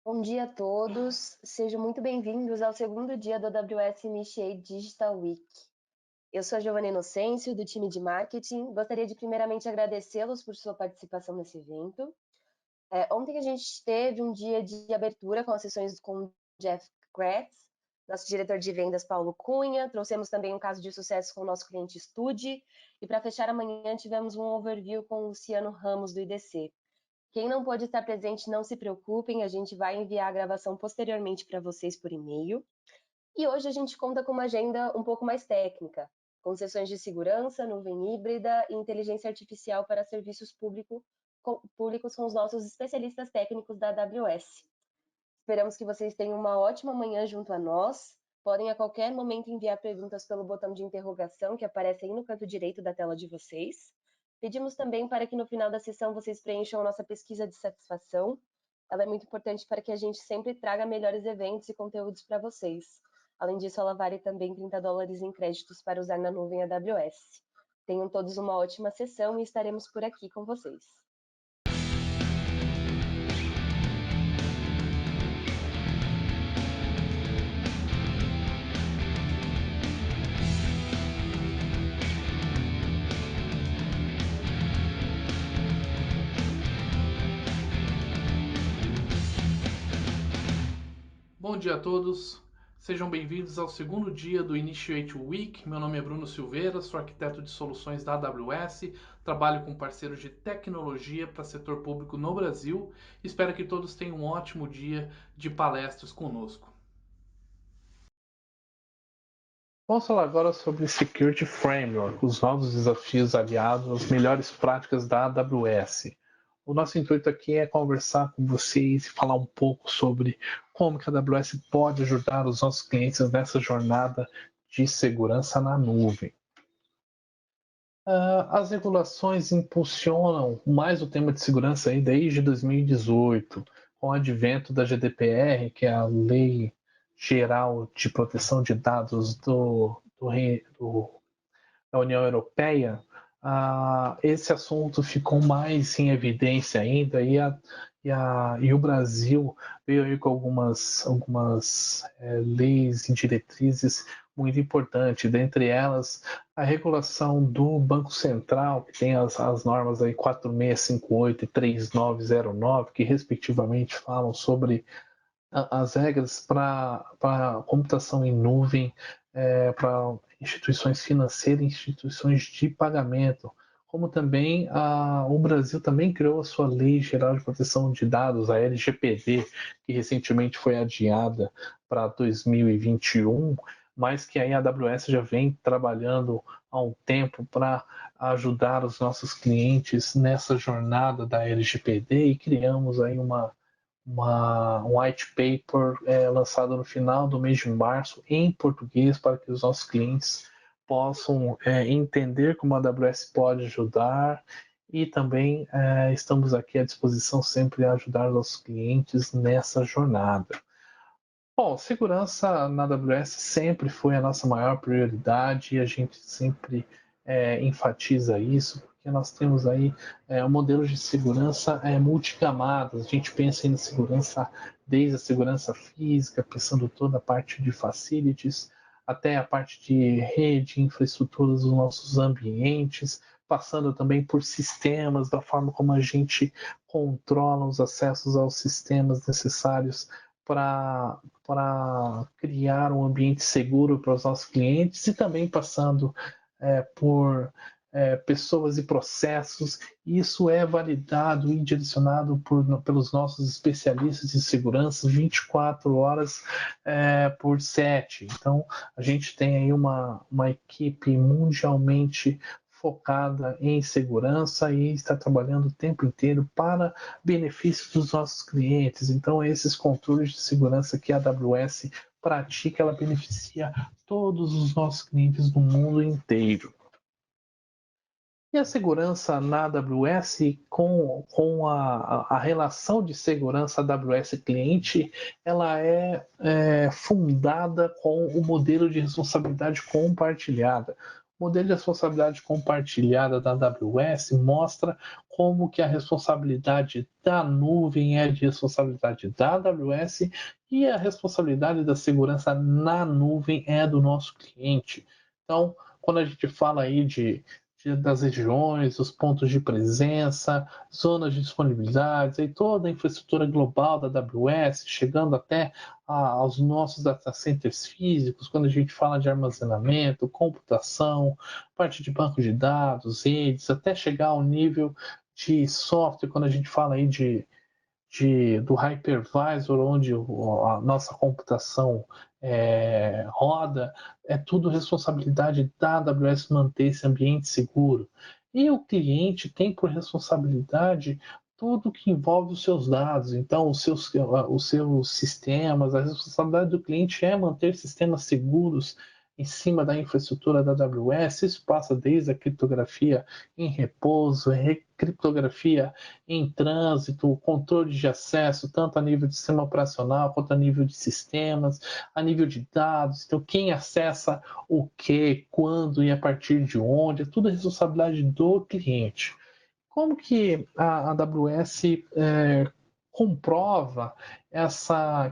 Bom dia a todos, sejam muito bem-vindos ao segundo dia do AWS Initiate Digital Week. Eu sou a Giovanna Inocêncio, do time de marketing. Gostaria de primeiramente agradecê-los por sua participação nesse evento. Ontem a gente teve um dia de abertura com as sessões com o Jeff Kratz, nosso diretor de vendas Paulo Cunha. Trouxemos também um caso de sucesso com o nosso cliente Stude. E para fechar amanhã tivemos um overview com o Luciano Ramos, do IDC. Quem não pôde estar presente, não se preocupem, a gente vai enviar a gravação posteriormente para vocês por e-mail. E hoje a gente conta com uma agenda um pouco mais técnica, com sessões de segurança, nuvem híbrida e inteligência artificial para serviços públicos com os nossos especialistas técnicos da AWS. Esperamos que vocês tenham uma ótima manhã junto a nós. Podem a qualquer momento enviar perguntas pelo botão de interrogação que aparece aí no canto direito da tela de vocês. Pedimos também para que no final da sessão vocês preencham a nossa pesquisa de satisfação. Ela é muito importante para que a gente sempre traga melhores eventos e conteúdos para vocês. Além disso, ela vale também $30 em créditos para usar na nuvem AWS. Tenham todos uma ótima sessão e estaremos por aqui com vocês. Bom dia a todos, sejam bem-vindos ao segundo dia do Initiate Week. Meu nome é Bruno Silveira, sou arquiteto de soluções da AWS, trabalho com parceiros de tecnologia para setor público no Brasil. Espero que todos tenham um ótimo dia de palestras conosco. Vamos falar agora sobre Security Framework, os novos desafios aliados às melhores práticas da AWS. O nosso intuito aqui é conversar com vocês e falar um pouco sobre como que a AWS pode ajudar os nossos clientes nessa jornada de segurança na nuvem. As regulações impulsionam mais o tema de segurança aí desde 2018, com o advento da GDPR, que é a Lei Geral de Proteção de Dados da União Europeia. Esse assunto ficou mais em evidência ainda e o Brasil veio aí com algumas leis e diretrizes muito importantes, dentre elas a regulação do Banco Central, que tem as normas aí 4658 e 3909, que respectivamente falam sobre as regras para computação em nuvem, para instituições financeiras e instituições de pagamento, como também o Brasil também criou a sua Lei Geral de Proteção de Dados, a LGPD, que recentemente foi adiada para 2021, mas que aí a AWS já vem trabalhando há um tempo para ajudar os nossos clientes nessa jornada da LGPD, e criamos aí um white paper lançado no final do mês de março em português para que os nossos clientes possam entender como a AWS pode ajudar, e também estamos aqui à disposição sempre a ajudar os nossos clientes nessa jornada. Bom, segurança na AWS sempre foi a nossa maior prioridade e a gente sempre enfatiza isso, porque nós temos aí um modelo de segurança multicamadas. A gente pensa em segurança desde a segurança física, pensando toda a parte de facilities, até a parte de rede, infraestrutura dos nossos ambientes, passando também por sistemas, da forma como a gente controla os acessos aos sistemas necessários para criar um ambiente seguro para os nossos clientes, e também passando por pessoas e processos. Isso é validado e direcionado pelos nossos especialistas em segurança 24 horas por 7. Então, a gente tem aí uma equipe mundialmente focada em segurança e está trabalhando o tempo inteiro para benefício dos nossos clientes. Então, esses controles de segurança que a AWS pratica, ela beneficia todos os nossos clientes do mundo inteiro. E a segurança na AWS, com a relação de segurança AWS cliente, ela é fundada com o modelo de responsabilidade compartilhada. O modelo de responsabilidade compartilhada da AWS mostra como que a responsabilidade da nuvem é de responsabilidade da AWS e a responsabilidade da segurança na nuvem é do nosso cliente. Então, quando a gente fala aí das regiões, os pontos de presença, zonas de disponibilidade, aí toda a infraestrutura global da AWS, chegando até aos nossos data centers físicos, quando a gente fala de armazenamento, computação, parte de banco de dados, redes, até chegar ao nível de software, quando a gente fala aí do hypervisor, onde a nossa computação roda, é tudo responsabilidade da AWS manter esse ambiente seguro. E o cliente tem por responsabilidade tudo que envolve os seus dados, então os seus sistemas, a responsabilidade do cliente é manter sistemas seguros em cima da infraestrutura da AWS. Isso passa desde a criptografia em repouso, criptografia em trânsito, controle de acesso, tanto a nível de sistema operacional quanto a nível de sistemas, a nível de dados. Então, quem acessa o que, quando e a partir de onde, é tudo responsabilidade do cliente. Como que a AWS comprova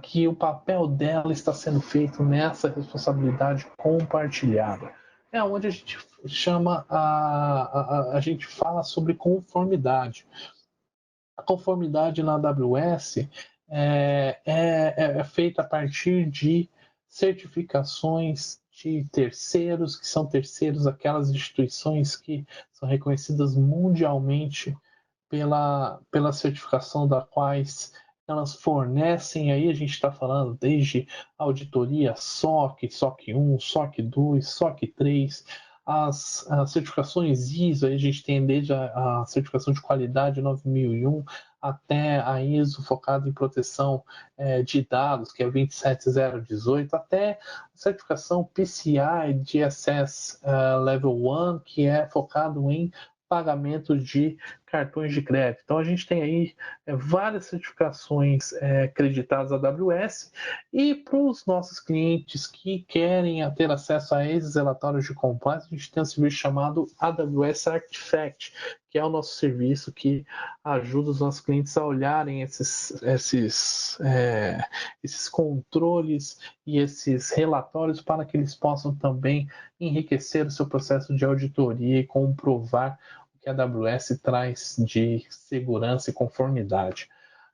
que o papel dela está sendo feito nessa responsabilidade compartilhada? É onde a gente chama a gente fala sobre conformidade. A conformidade na AWS é feita a partir de certificações de terceiros, que são terceiros, aquelas instituições que são reconhecidas mundialmente pela certificação da quais elas fornecem. Aí a gente está falando desde auditoria SOC 1, SOC 2, SOC 3, as certificações ISO. Aí a gente tem desde a certificação de qualidade 9001 até a ISO focada em proteção de dados, que é 27018, até a certificação PCI DSS Level 1, que é focado em pagamento de cartões de crédito. Então a gente tem aí várias certificações acreditadas à AWS, e para os nossos clientes que querem ter acesso a esses relatórios de compliance, a gente tem um serviço chamado AWS Artifact, que é o nosso serviço que ajuda os nossos clientes a olharem esses controles e esses relatórios para que eles possam também enriquecer o seu processo de auditoria e comprovar o que a AWS traz de segurança e conformidade.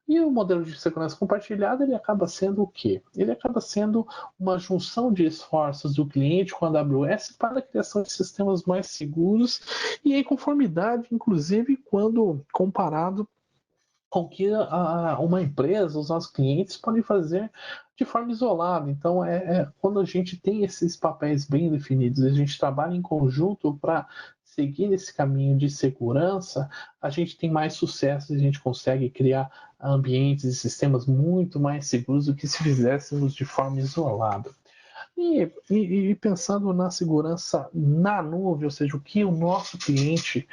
E o modelo de segurança compartilhada, ele acaba sendo o quê? Ele acaba sendo uma junção de esforços do cliente com a AWS para a criação de sistemas mais seguros e em conformidade, inclusive, quando comparado com o que uma empresa, os nossos clientes podem fazer de forma isolada. Então, quando a gente tem esses papéis bem definidos, a gente trabalha em conjunto para seguir esse caminho de segurança, a gente tem mais sucesso, a gente consegue criar ambientes e sistemas muito mais seguros do que se fizéssemos de forma isolada. E pensando na segurança na nuvem, ou seja, o que o nosso cliente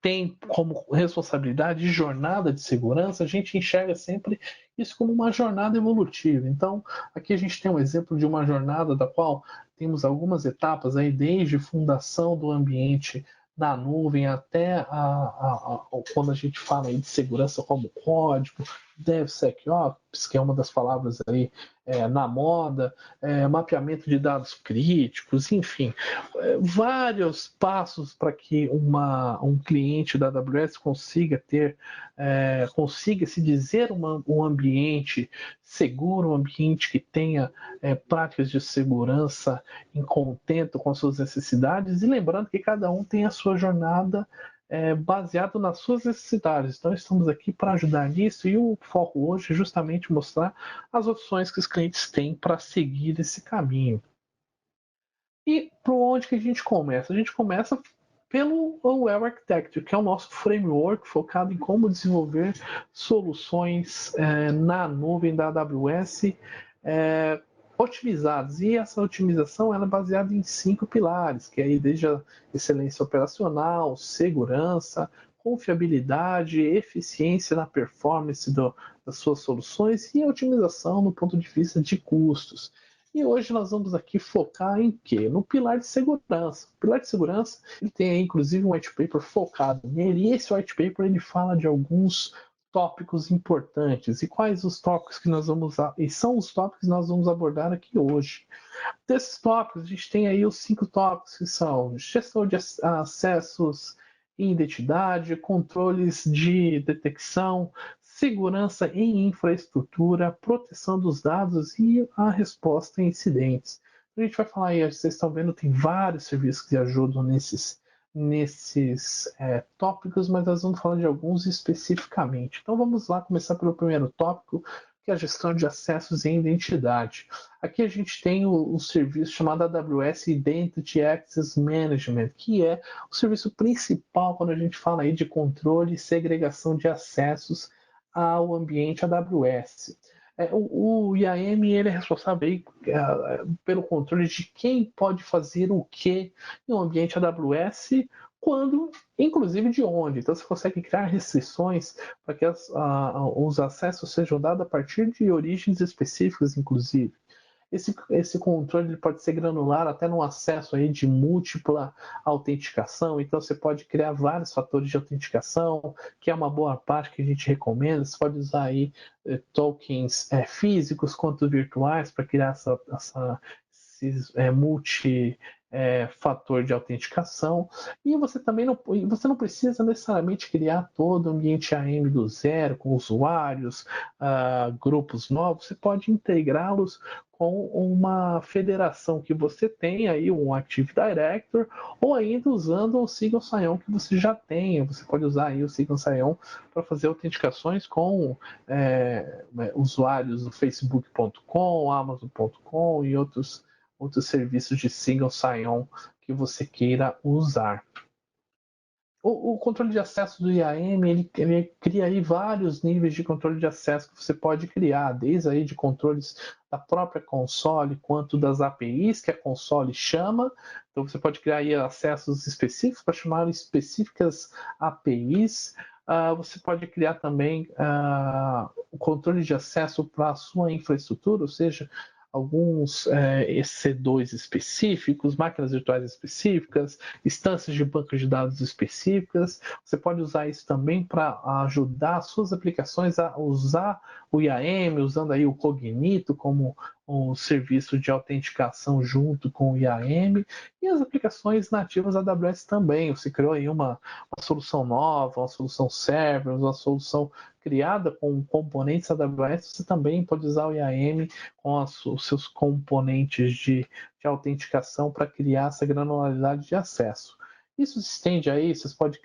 tem como responsabilidade e jornada de segurança, a gente enxerga sempre isso como uma jornada evolutiva. Então, aqui a gente tem um exemplo de uma jornada da qual temos algumas etapas aí, desde fundação do ambiente na nuvem até quando a gente fala aí de segurança como código, DevSecOps, que é uma das palavras aí na moda, mapeamento de dados críticos, enfim, vários passos para que um cliente da AWS consiga se dizer um ambiente seguro, um ambiente que tenha práticas de segurança em contento com as suas necessidades, e lembrando que cada um tem a sua jornada baseado nas suas necessidades. Então estamos aqui para ajudar nisso, e o foco hoje é justamente mostrar as opções que os clientes têm para seguir esse caminho. E por onde que a gente começa? A gente começa pelo Well Architecture, que é o nosso framework focado em como desenvolver soluções na nuvem da AWS otimizadas. E essa otimização ela é baseada em 5 pilares, que é aí desde a excelência operacional, segurança, confiabilidade, eficiência na performance das suas soluções e a otimização no ponto de vista de custos. E hoje nós vamos aqui focar em quê? No pilar de segurança. O pilar de segurança, ele tem aí, inclusive, um white paper focado nele, e esse white paper ele fala de alguns tópicos importantes. E quais os tópicos que nós vamos usar? E são os tópicos que nós vamos abordar aqui hoje. Desses tópicos, a gente tem aí os 5 tópicos que são gestão de acessos e identidade, controles de detecção, segurança em infraestrutura, proteção dos dados e a resposta a incidentes. A gente vai falar aí, vocês estão vendo, tem vários serviços que ajudam nesses tópicos, mas nós vamos falar de alguns especificamente. Então vamos lá, começar pelo primeiro tópico, que é a gestão de acessos e identidade. Aqui a gente tem o serviço chamado AWS Identity Access Management, que é o serviço principal quando a gente fala aí de controle e segregação de acessos ao ambiente AWS. O IAM ele é responsável aí, pelo controle de quem pode fazer o que em um ambiente AWS, quando, inclusive de onde. Então você consegue criar restrições para que os acessos sejam dados a partir de origens específicas, inclusive. Esse controle ele pode ser granular até no acesso aí de múltipla autenticação, então você pode criar vários fatores de autenticação, que é uma boa parte que a gente recomenda. Você pode usar aí tokens físicos quanto virtuais para criar esses multi-fator de autenticação. E você também não precisa necessariamente criar todo o ambiente AM do zero, com usuários, grupos novos. Você pode integrá-los com uma federação que você tem aí, um Active Director, ou ainda usando o Single Sign-On que você já tem. Você pode usar aí o Single Sign-On para fazer autenticações com usuários do Facebook.com, Amazon.com e outros serviços de Single Sign-On que você queira usar. O controle de acesso do IAM, ele cria aí vários níveis de controle de acesso que você pode criar, desde aí de controles da própria console, quanto das APIs que a console chama. Então você pode criar aí acessos específicos para chamar específicas APIs. Você pode criar também o controle de acesso para a sua infraestrutura, ou seja, alguns EC2 específicos, máquinas virtuais específicas, instâncias de banco de dados específicas. Você pode usar isso também para ajudar suas aplicações a usar o IAM, usando aí o Cognito como um serviço de autenticação junto com o IAM, e as aplicações nativas da AWS também. Você criou aí uma solução nova, uma solução server, uma solução criada com componentes AWS, você também pode usar o IAM com os seus componentes de autenticação para criar essa granularidade de acesso. Isso se estende aí, vocês podem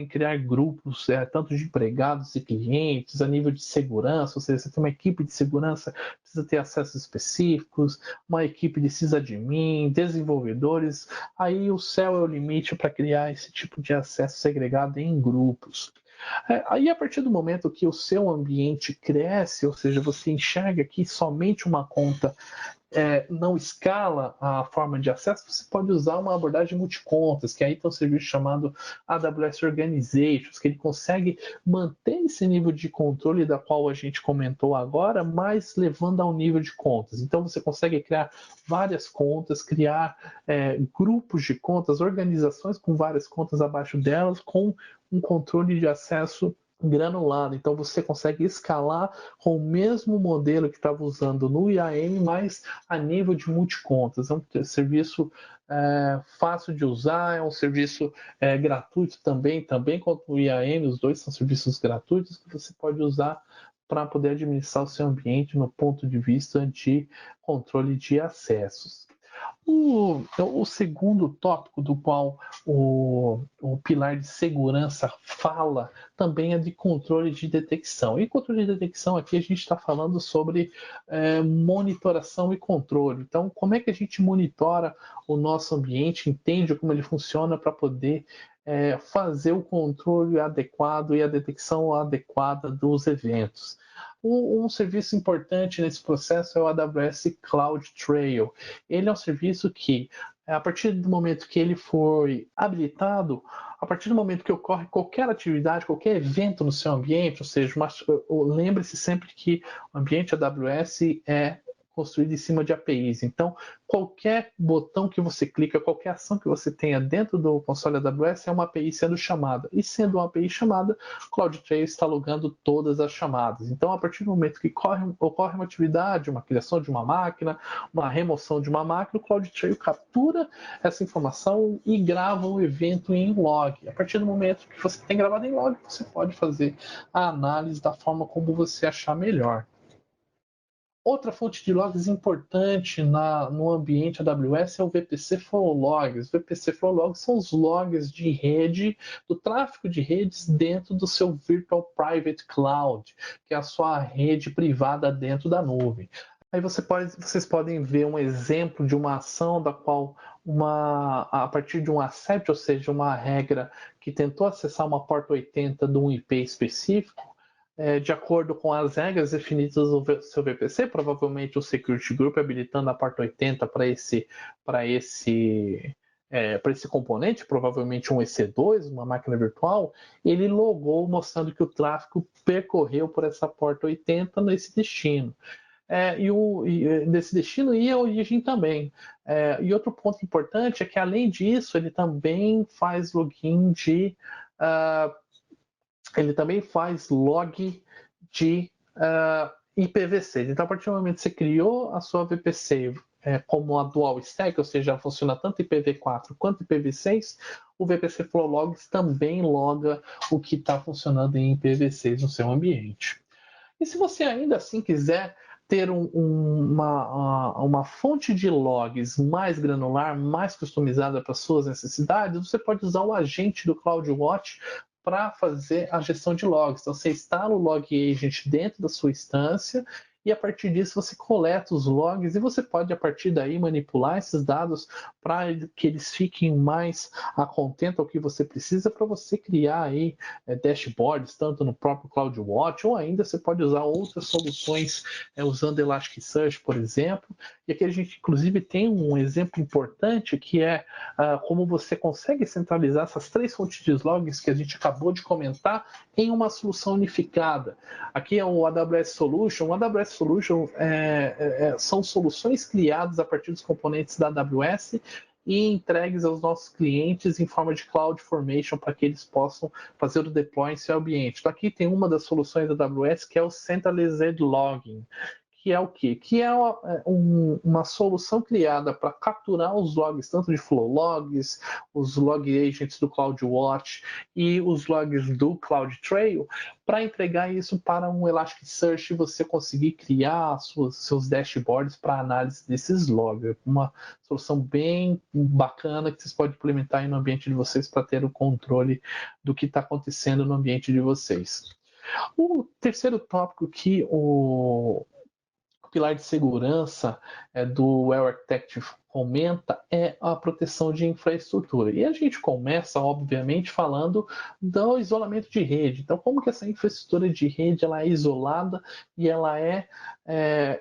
criar grupos, tanto de empregados e clientes, a nível de segurança, ou seja, você tem uma equipe de segurança, precisa ter acessos específicos, uma equipe de sysadmin, desenvolvedores, aí o céu é o limite para criar esse tipo de acesso segregado em grupos. Aí, a partir do momento que o seu ambiente cresce, ou seja, você enxerga que somente uma conta não escala a forma de acesso, você pode usar uma abordagem multicontas, que aí tem um serviço chamado AWS Organizations, que ele consegue manter esse nível de controle da qual a gente comentou agora, mas levando ao nível de contas. Então você consegue criar várias contas, criar grupos de contas, organizações com várias contas abaixo delas, com um controle de acesso granulado. Então você consegue escalar com o mesmo modelo que estava usando no IAM, mas a nível de multicontas. É um serviço fácil de usar, é um serviço gratuito também quanto o IAM, os dois são serviços gratuitos que você pode usar para poder administrar o seu ambiente no ponto de vista de controle de acessos. O segundo tópico do qual o pilar de segurança fala também é de controle de detecção. E controle de detecção aqui a gente está falando sobre monitoração e controle. Então, como é que a gente monitora o nosso ambiente, entende como ele funciona para poder fazer o controle adequado e a detecção adequada dos eventos. Um serviço importante nesse processo é o AWS CloudTrail. Ele é um serviço que, a partir do momento que ele foi habilitado, a partir do momento que ocorre qualquer atividade, qualquer evento no seu ambiente, ou seja, lembre-se sempre que o ambiente AWS é construída em cima de APIs. Então, qualquer botão que você clica, qualquer ação que você tenha dentro do console AWS é uma API sendo chamada. E sendo uma API chamada, CloudTrail está logando todas as chamadas. Então, a partir do momento que ocorre uma atividade, uma criação de uma máquina, uma remoção de uma máquina, o CloudTrail captura essa informação e grava o evento em log. A partir do momento que você tem gravado em log, você pode fazer a análise da forma como você achar melhor. Outra fonte de logs importante no ambiente AWS é o VPC Flow Logs. Os VPC Flow Logs são os logs de rede, do tráfego de redes dentro do seu Virtual Private Cloud, que é a sua rede privada dentro da nuvem. Aí vocês podem ver um exemplo de uma ação da qual a partir de um ACEP, ou seja, uma regra que tentou acessar uma porta 80 de um IP específico, de acordo com as regras definidas no seu VPC, provavelmente o Security Group habilitando a porta 80 para esse componente, provavelmente um EC2, uma máquina virtual, ele logou mostrando que o tráfego percorreu por essa porta 80 nesse destino. Desse destino e a origem também. E outro ponto importante é que, além disso, ele também faz login ele também faz log de IPv6. Então, a partir do momento que você criou a sua VPC como a dual stack, ou seja, funciona tanto IPv4 quanto IPv6, o VPC Flow Logs também loga o que está funcionando em IPv6 no seu ambiente. E se você ainda assim quiser ter uma fonte de logs mais granular, mais customizada para suas necessidades, você pode usar o agente do CloudWatch para fazer a gestão de logs. Então, você instala o Log Agent dentro da sua instância e, a partir disso, você coleta os logs e você pode, a partir daí, manipular esses dados para que eles fiquem mais a contento ao que você precisa para você criar aí dashboards, tanto no próprio CloudWatch, ou ainda você pode usar outras soluções usando Elasticsearch, por exemplo. E aqui a gente, inclusive, tem um exemplo importante que é como você consegue centralizar essas 3 fontes de logs que a gente acabou de comentar em uma solução unificada. Aqui é o AWS Solution. O AWS Solution são soluções criadas a partir dos componentes da AWS e entregues aos nossos clientes em forma de CloudFormation para que eles possam fazer o deploy em seu ambiente. Então, aqui tem uma das soluções da AWS que é o Centralized Logging, que é o quê? Que é uma solução criada para capturar os logs, tanto de Flow Logs, os Log Agents do CloudWatch e os logs do CloudTrail, para entregar isso para um Elasticsearch e você conseguir criar seus dashboards para análise desses logs. Uma solução bem bacana que vocês podem implementar aí no ambiente de vocês para ter o controle do que está acontecendo no ambiente de vocês. O terceiro tópico que o pilar de segurança do Well Architecture comenta é a proteção de infraestrutura. E a gente começa, obviamente, falando do isolamento de rede. Então, como que essa infraestrutura de rede ela é isolada e ela é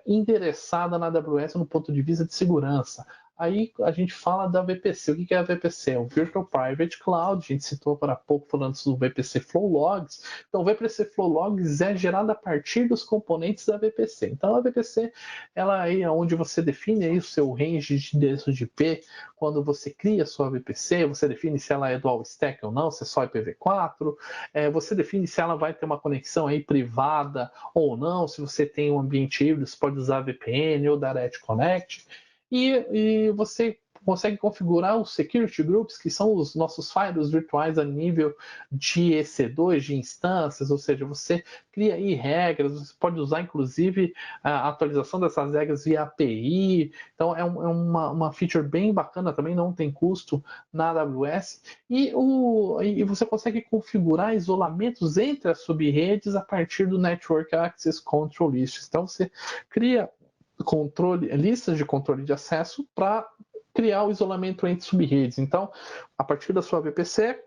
endereçada na AWS no ponto de vista de segurança? Aí a gente fala da VPC. O que é a VPC? É o Virtual Private Cloud. A gente citou para pouco falando sobre o VPC Flow Logs. Então, o VPC Flow Logs é gerado a partir dos componentes da VPC. Então, a VPC ela é onde você define aí o seu range de endereço de IP. Quando você cria a sua VPC, você define se ela é dual stack ou não, se é só IPv4. Você define se ela vai ter uma conexão aí privada ou não. Se você tem um ambiente híbrido, você pode usar VPN ou Direct Connect. E você consegue configurar os security groups, que são os nossos firewalls virtuais a nível de EC2, de instâncias, ou seja, você cria aí regras, você pode usar inclusive a atualização dessas regras via API. Então é uma feature bem bacana também, não tem custo na AWS. E você consegue configurar isolamentos entre as subredes a partir do Network Access Control List. Então você cria listas de controle de acesso para criar o isolamento entre subredes. Então, a partir da sua VPC,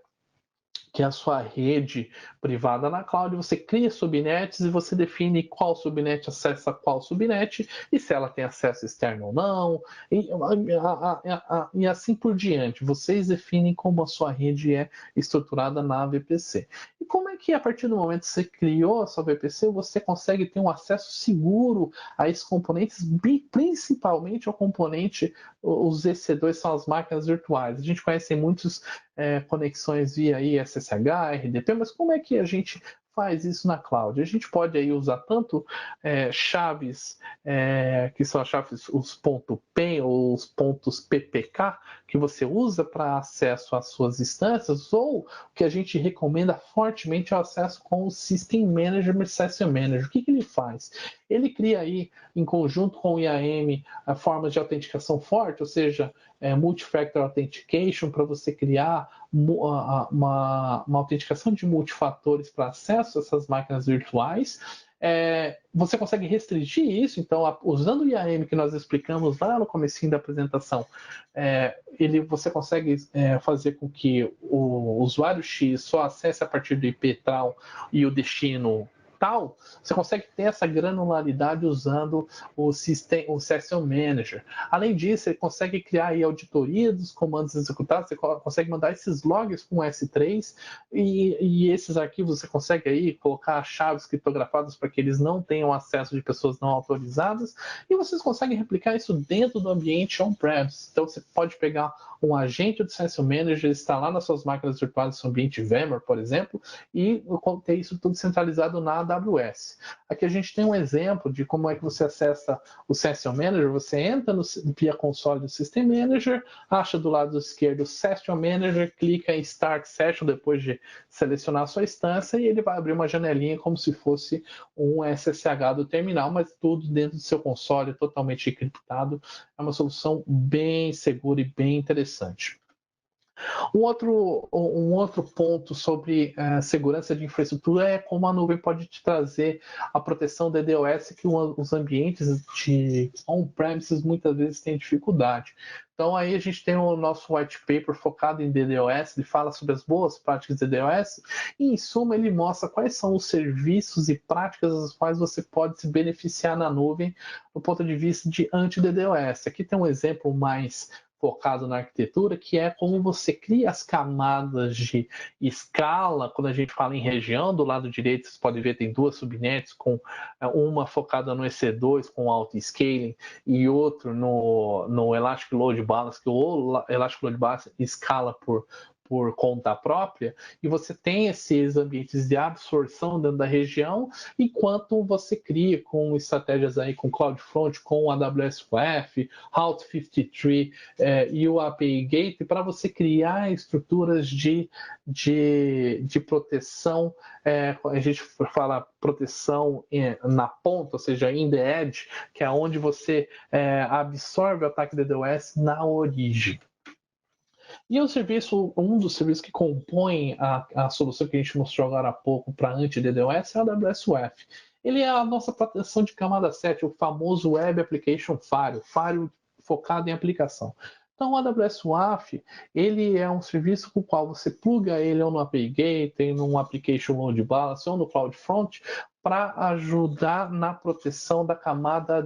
que é a sua rede privada na cloud, você cria subnets e você define qual subnet acessa qual subnet e se ela tem acesso externo ou não, e assim por diante. Vocês definem como a sua rede é estruturada na VPC. E como é que, a partir do momento que você criou a sua VPC, você consegue ter um acesso seguro a esses componentes, principalmente ao componente, os EC2 são as máquinas virtuais. A gente conhece muitas conexões via SSH, RDP, mas como é que a gente faz isso na cloud? A gente pode aí usar tanto chaves, que são as chaves, os pontos PEN ou os pontos PPK, que você usa para acesso às suas instâncias, ou o que a gente recomenda fortemente é o acesso com o System Manager e Session Manager. O que ele faz? Ele cria aí, em conjunto com o IAM, formas de autenticação forte, ou seja, multi-factor authentication, para você criar uma autenticação de multifatores para acesso a essas máquinas virtuais. Você consegue restringir isso, então, usando o IAM que nós explicamos lá no comecinho da apresentação, você consegue fazer com que o usuário X só acesse a partir do IP tal e o destino tal. Você consegue ter essa granularidade usando o Session Manager. Além disso, ele consegue criar aí auditoria dos comandos executados, você consegue mandar esses logs com S3 e esses arquivos você consegue aí colocar chaves criptografadas para que eles não tenham acesso de pessoas não autorizadas e vocês conseguem replicar isso dentro do ambiente on-premise. Então você pode pegar um agente do Session Manager, instalar nas suas máquinas virtuais no seu ambiente VMware, por exemplo, e ter isso tudo centralizado na AWS. Aqui a gente tem um exemplo de como é que você acessa o Session Manager. Você entra via console do System Manager, acha do lado esquerdo o Session Manager, clica em Start Session depois de selecionar a sua instância e ele vai abrir uma janelinha como se fosse um SSH do terminal, mas tudo dentro do seu console, totalmente encriptado. É uma solução bem segura e bem interessante. Um outro ponto sobre segurança de infraestrutura é como a nuvem pode te trazer a proteção da DDoS que os ambientes de on-premises muitas vezes têm dificuldade. Então aí a gente tem o nosso white paper focado em DDoS, ele fala sobre as boas práticas de DDoS e em suma ele mostra quais são os serviços e práticas das quais você pode se beneficiar na nuvem do ponto de vista de anti-DDoS. Aqui tem um exemplo mais focado na arquitetura, que é como você cria as camadas de escala. Quando a gente fala em região, do lado direito você pode ver tem duas subnets, com uma focada no EC2 com auto-scaling e outro no Elastic Load Balance, que o Elastic Load Balance escala por conta própria, e você tem esses ambientes de absorção dentro da região, enquanto você cria com estratégias aí com CloudFront, com AWS WAF, Route 53 e o API Gate, para você criar estruturas de proteção, a gente fala proteção na ponta, ou seja, in the edge, que é onde você absorve o ataque DDoS na origem. E um dos serviços que compõem a solução que a gente mostrou agora há pouco para anti-DDoS é a AWS WAF. Ele é a nossa proteção de camada 7, o famoso Web Application Firewall focado em aplicação. Então, o AWS WAF, ele é um serviço com o qual você pluga ele ou no API Gateway, no Application Load Balance ou no CloudFront para ajudar na proteção da camada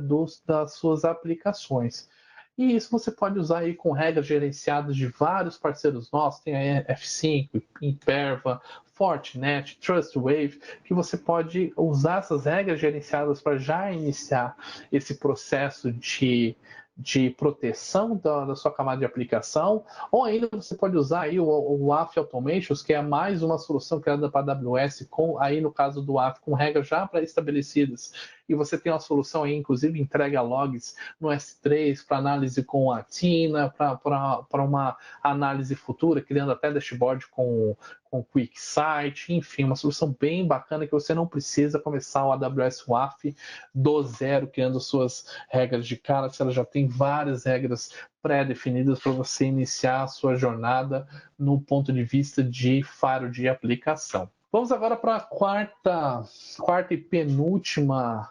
das suas aplicações. E isso você pode usar aí com regras gerenciadas de vários parceiros nossos, tem a F5, Imperva, Fortinet, Trustwave, que você pode usar essas regras gerenciadas para já iniciar esse processo de proteção da sua camada de aplicação, ou ainda você pode usar aí o WAF Automations, que é mais uma solução criada para a AWS, aí no caso do WAF, com regras já pré-estabelecidas, e você tem uma solução aí, inclusive entrega logs no S3 para análise com a Tina, para uma análise futura, criando até dashboard com QuickSight, enfim, uma solução bem bacana que você não precisa começar o AWS WAF do zero, criando suas regras de cara, se ela já tem várias regras pré-definidas para você iniciar a sua jornada no ponto de vista de firewall de aplicação. Vamos agora para a quarta e penúltima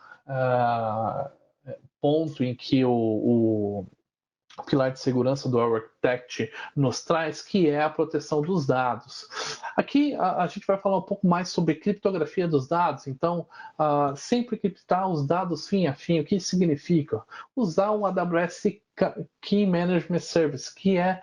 ponto em que pilar de segurança do Architect nos traz, que é a proteção dos dados. Aqui a gente vai falar um pouco mais sobre criptografia dos dados, então sempre criptar os dados fim a fim. O que isso significa? Usar o AWS Key Management Service, que é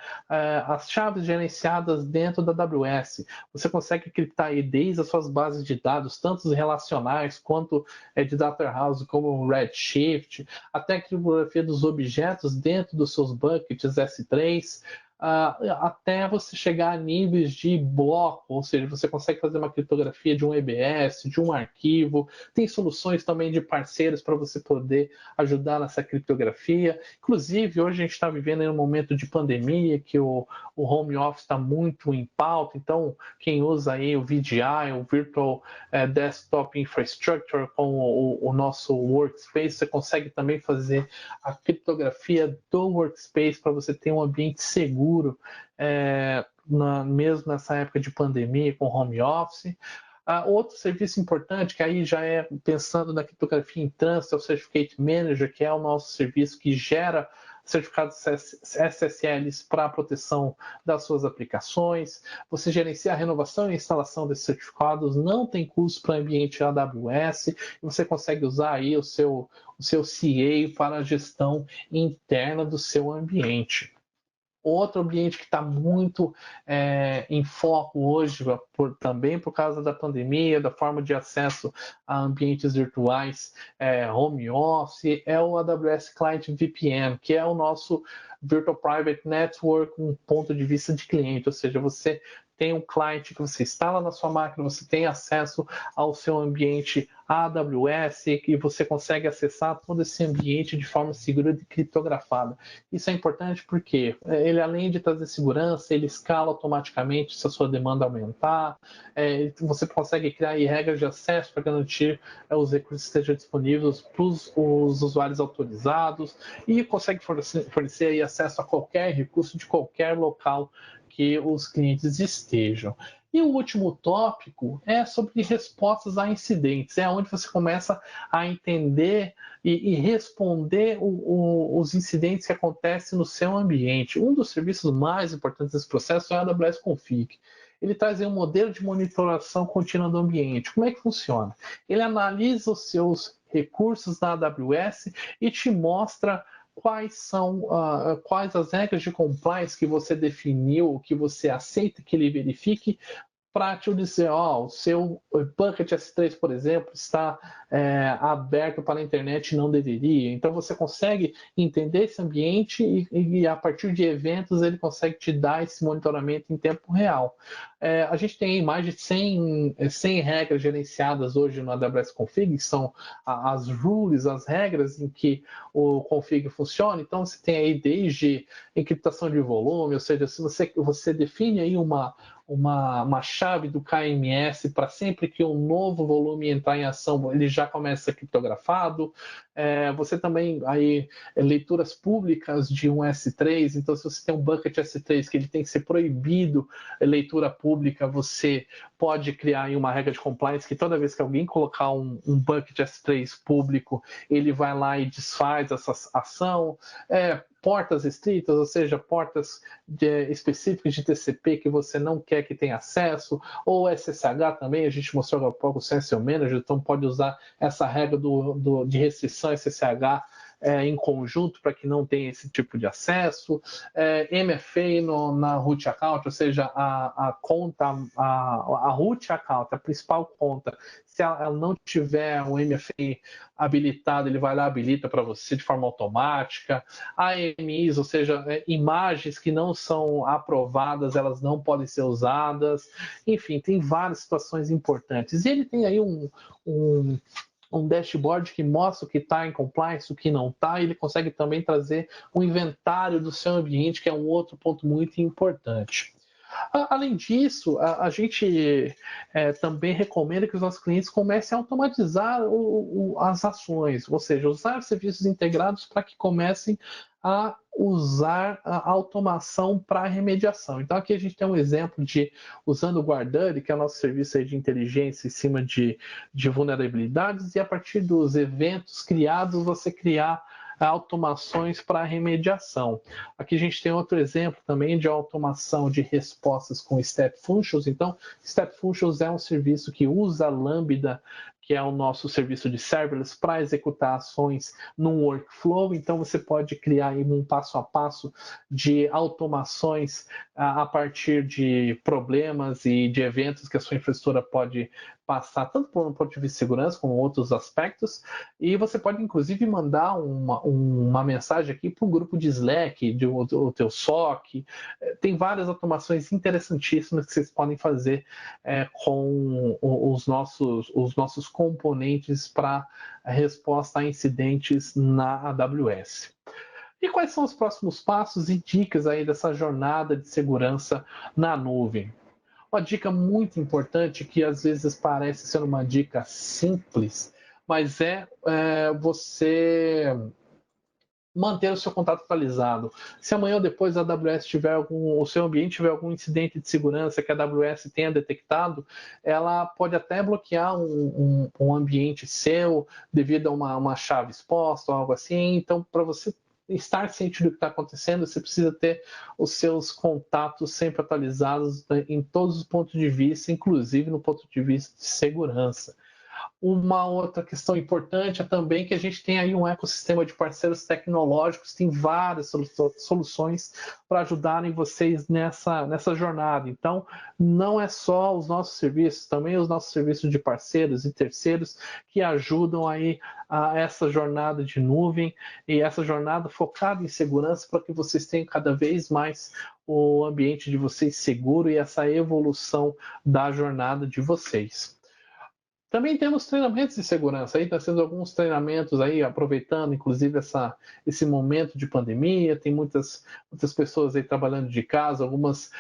as chaves gerenciadas dentro da AWS. Você consegue criptar aí desde as suas bases de dados, tanto relacionais quanto de Data Warehouse, como o Redshift, até a criptografia dos objetos dentro dos seus buckets S3, até você chegar a níveis de bloco, ou seja, você consegue fazer uma criptografia de um EBS, de um arquivo. Tem soluções também de parceiros para você poder ajudar nessa criptografia. Inclusive, hoje a gente está vivendo em um momento de pandemia, que o home office está muito em pauta, então quem usa aí o VDI, o Virtual Desktop Infrastructure, com o nosso Workspace, você consegue também fazer a criptografia do Workspace para você ter um ambiente seguro, mesmo nessa época de pandemia, com home office. Outro serviço importante, que aí já é pensando na criptografia em trânsito, é o Certificate Manager, que é o nosso serviço que gera certificados SSLs para a proteção das suas aplicações. Você gerencia a renovação e instalação desses certificados, não tem custo para o ambiente AWS, e você consegue usar aí o seu CA para a gestão interna do seu ambiente. Outro ambiente que está muito em foco hoje, também por causa da pandemia, da forma de acesso a ambientes virtuais, home office, é o AWS Client VPN, que é o nosso Virtual Private Network, um ponto de vista de cliente, ou seja, você tem um cliente que você instala na sua máquina, você tem acesso ao seu ambiente AWS e você consegue acessar todo esse ambiente de forma segura e criptografada. Isso é importante porque ele, além de trazer segurança, ele escala automaticamente se a sua demanda aumentar. Você consegue criar aí regras de acesso para garantir os recursos estejam disponíveis para os usuários autorizados e consegue fornecer aí acesso a qualquer recurso de qualquer local que os clientes estejam. E o último tópico é sobre respostas a incidentes. É onde você começa a entender e responder os incidentes que acontecem no seu ambiente. Um dos serviços mais importantes desse processo é o AWS Config. Ele traz um modelo de monitoração contínua do ambiente. Como é que funciona? Ele analisa os seus recursos na AWS e te mostra quais as regras de compliance que você definiu, que você aceita que ele verifique, para te dizer, o seu bucket S3, por exemplo, está aberto para a internet e não deveria. Então você consegue entender esse ambiente e a partir de eventos ele consegue te dar esse monitoramento em tempo real. A gente tem mais de 100 regras gerenciadas hoje no AWS Config, que são as rules, as regras em que o config funciona. Então você tem aí desde encriptação de volume, ou seja, se você define aí uma chave do KMS para sempre que um novo volume entrar em ação, ele já começa criptografado. Você também aí leituras públicas de um S3, então se você tem um bucket S3 que ele tem que ser proibido leitura pública, você pode criar aí uma regra de compliance que toda vez que alguém colocar um bucket S3 público, ele vai lá e desfaz essa ação. Portas restritas, ou seja, portas específicas de TCP que você não quer que tenha acesso, ou SSH também, a gente mostrou há pouco o Sensor Manager, então pode usar essa regra de restrição SSH em conjunto para que não tenha esse tipo de acesso. MFA na root account, ou seja, a conta, a root account, a principal conta, se ela não tiver o MFA habilitado, ele vai lá e habilita para você de forma automática. AMIs, ou seja, imagens que não são aprovadas, elas não podem ser usadas. Enfim, tem várias situações importantes. E ele tem aí um dashboard que mostra o que está em compliance, o que não está, e ele consegue também trazer um inventário do seu ambiente, que é um outro ponto muito importante. Além disso, a gente também recomenda que os nossos clientes comecem a automatizar as ações, ou seja, usar serviços integrados para que comecem a usar a automação para remediação. Então aqui a gente tem um exemplo de usando o Guardani, que é o nosso serviço aí de inteligência em cima de vulnerabilidades, e a partir dos eventos criados você criar automações para remediação. Aqui a gente tem outro exemplo também de automação de respostas com Step Functions. Então, Step Functions é um serviço que usa a Lambda, que é o nosso serviço de serverless, para executar ações num workflow. Então, você pode criar aí um passo a passo de automações a partir de problemas e de eventos que a sua infraestrutura pode passar, tanto por um ponto de vista de segurança, como outros aspectos. E você pode, inclusive, mandar uma mensagem aqui para o grupo de Slack, do teu SOC. Tem várias automações interessantíssimas que vocês podem fazer com os nossos componentes para resposta a incidentes na AWS. E quais são os próximos passos e dicas aí dessa jornada de segurança na nuvem? Uma dica muito importante que às vezes parece ser uma dica simples, mas você manter o seu contrato atualizado. Se amanhã ou depois a AWS tiver o seu ambiente tiver algum incidente de segurança que a AWS tenha detectado, ela pode até bloquear um ambiente seu devido a uma chave exposta ou algo assim. Então, para você estar ciente do que está acontecendo, você precisa ter os seus contatos sempre atualizados, né, em todos os pontos de vista, inclusive no ponto de vista de segurança. Uma outra questão importante é também que a gente tem aí um ecossistema de parceiros tecnológicos, tem várias soluções para ajudarem vocês nessa jornada. Então, não é só os nossos serviços, também os nossos serviços de parceiros e terceiros que ajudam aí a essa jornada de nuvem e essa jornada focada em segurança para que vocês tenham cada vez mais o ambiente de vocês seguro e essa evolução da jornada de vocês. Também temos treinamentos de segurança, aí está sendo alguns treinamentos aí, aproveitando inclusive esse momento de pandemia, tem muitas pessoas aí trabalhando de casa, algumas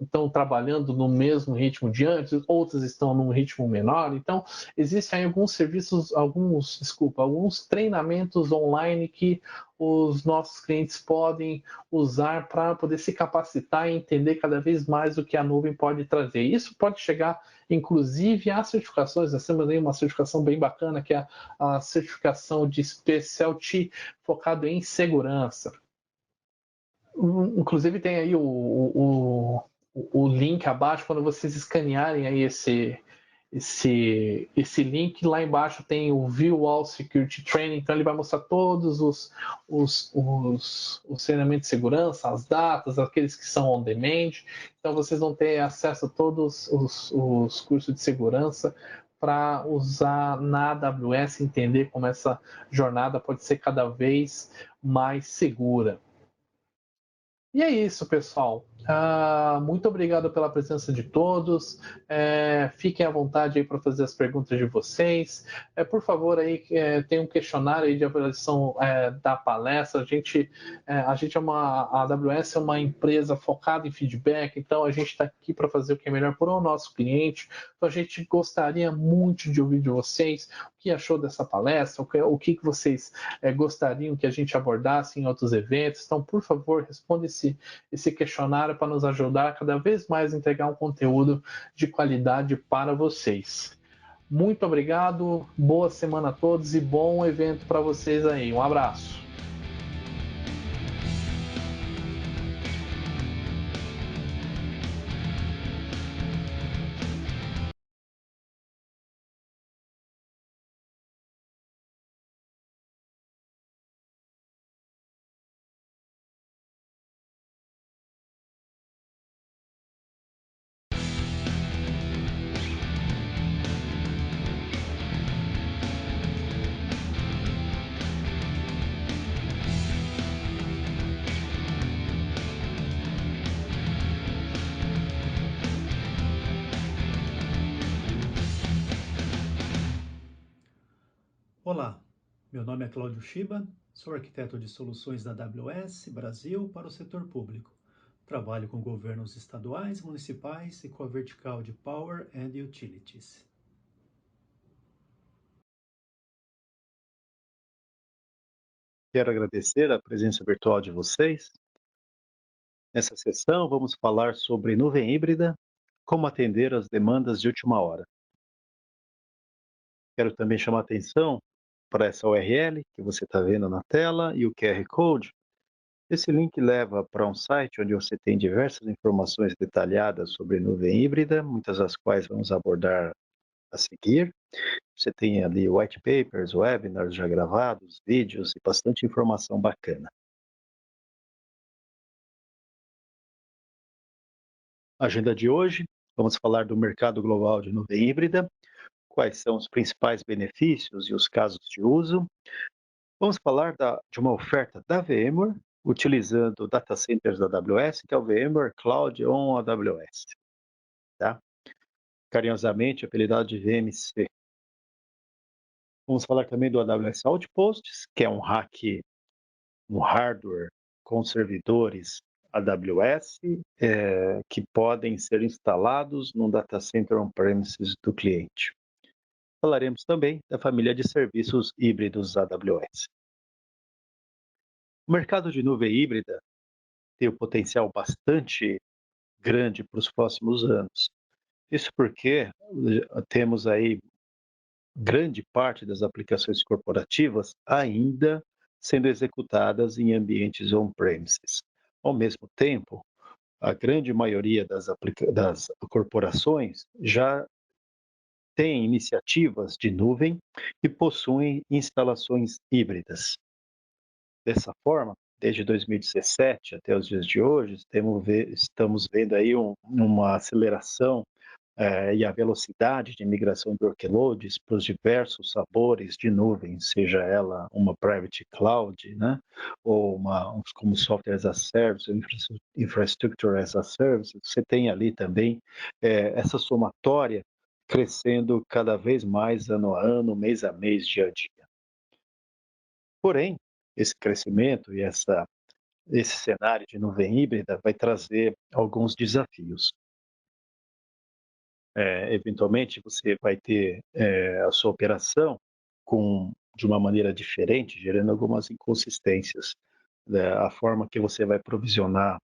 estão trabalhando no mesmo ritmo de antes, outras estão num ritmo menor, então existem aí alguns serviços, alguns treinamentos online que os nossos clientes podem usar para poder se capacitar e entender cada vez mais o que a nuvem pode trazer. Isso pode chegar inclusive há certificações, nós temos aí uma certificação bem bacana, que é a certificação de Specialty focado em segurança. Inclusive tem aí o link abaixo, quando vocês escanearem aí esse link, lá embaixo tem o View All Security Training, então ele vai mostrar todos os treinamentos de segurança, as datas, aqueles que são on demand, então vocês vão ter acesso a todos os cursos de segurança para usar na AWS, entender como essa jornada pode ser cada vez mais segura. E é isso, pessoal. Muito obrigado pela presença de todos. Fiquem à vontade aí para fazer as perguntas de vocês. Por favor, aí tem um questionário aí de avaliação da palestra. A AWS é uma empresa focada em feedback, então a gente está aqui para fazer o que é melhor para o nosso cliente. Então a gente gostaria muito de ouvir de vocês o que achou dessa palestra, o que vocês gostariam que a gente abordasse em outros eventos. Então, por favor, responda esse questionário para nos ajudar a cada vez mais a entregar um conteúdo de qualidade para vocês. Muito obrigado, boa semana a todos e bom evento para vocês aí. Um abraço. Olá, meu nome é Cláudio Shiba, sou arquiteto de soluções da AWS Brasil para o setor público. Trabalho com governos estaduais, municipais e com a vertical de Power and Utilities. Quero agradecer a presença virtual de vocês. Nessa sessão, vamos falar sobre nuvem híbrida, como atender às demandas de última hora. Quero também chamar a atenção para essa URL que você está vendo na tela e o QR Code. Esse link leva para um site onde você tem diversas informações detalhadas sobre nuvem híbrida, muitas das quais vamos abordar a seguir. Você tem ali white papers, webinars já gravados, vídeos e bastante informação bacana. Agenda de hoje, vamos falar do mercado global de nuvem híbrida, quais são os principais benefícios e os casos de uso. Vamos falar de uma oferta da VMware, utilizando data centers da AWS, que é o VMware Cloud on AWS, tá? Carinhosamente apelidado de VMC. Vamos falar também do AWS Outposts, que é um hardware com servidores AWS que podem ser instalados no data center on-premises do cliente. Falaremos também da família de serviços híbridos AWS. O mercado de nuvem híbrida tem um potencial bastante grande para os próximos anos. Isso porque temos aí grande parte das aplicações corporativas ainda sendo executadas em ambientes on-premises. Ao mesmo tempo, a grande maioria das corporações já tem iniciativas de nuvem e possuem instalações híbridas. Dessa forma, desde 2017 até os dias de hoje, estamos vendo aí uma aceleração e a velocidade de migração de workloads para os diversos sabores de nuvem, seja ela uma private cloud, né, ou como software as a service, infrastructure as a service. Você tem ali também essa somatória crescendo cada vez mais ano a ano, mês a mês, dia a dia. Porém, esse crescimento e esse cenário de nuvem híbrida vai trazer alguns desafios. Eventualmente, você vai ter a sua operação de uma maneira diferente, gerando algumas inconsistências. A forma que você vai provisionar,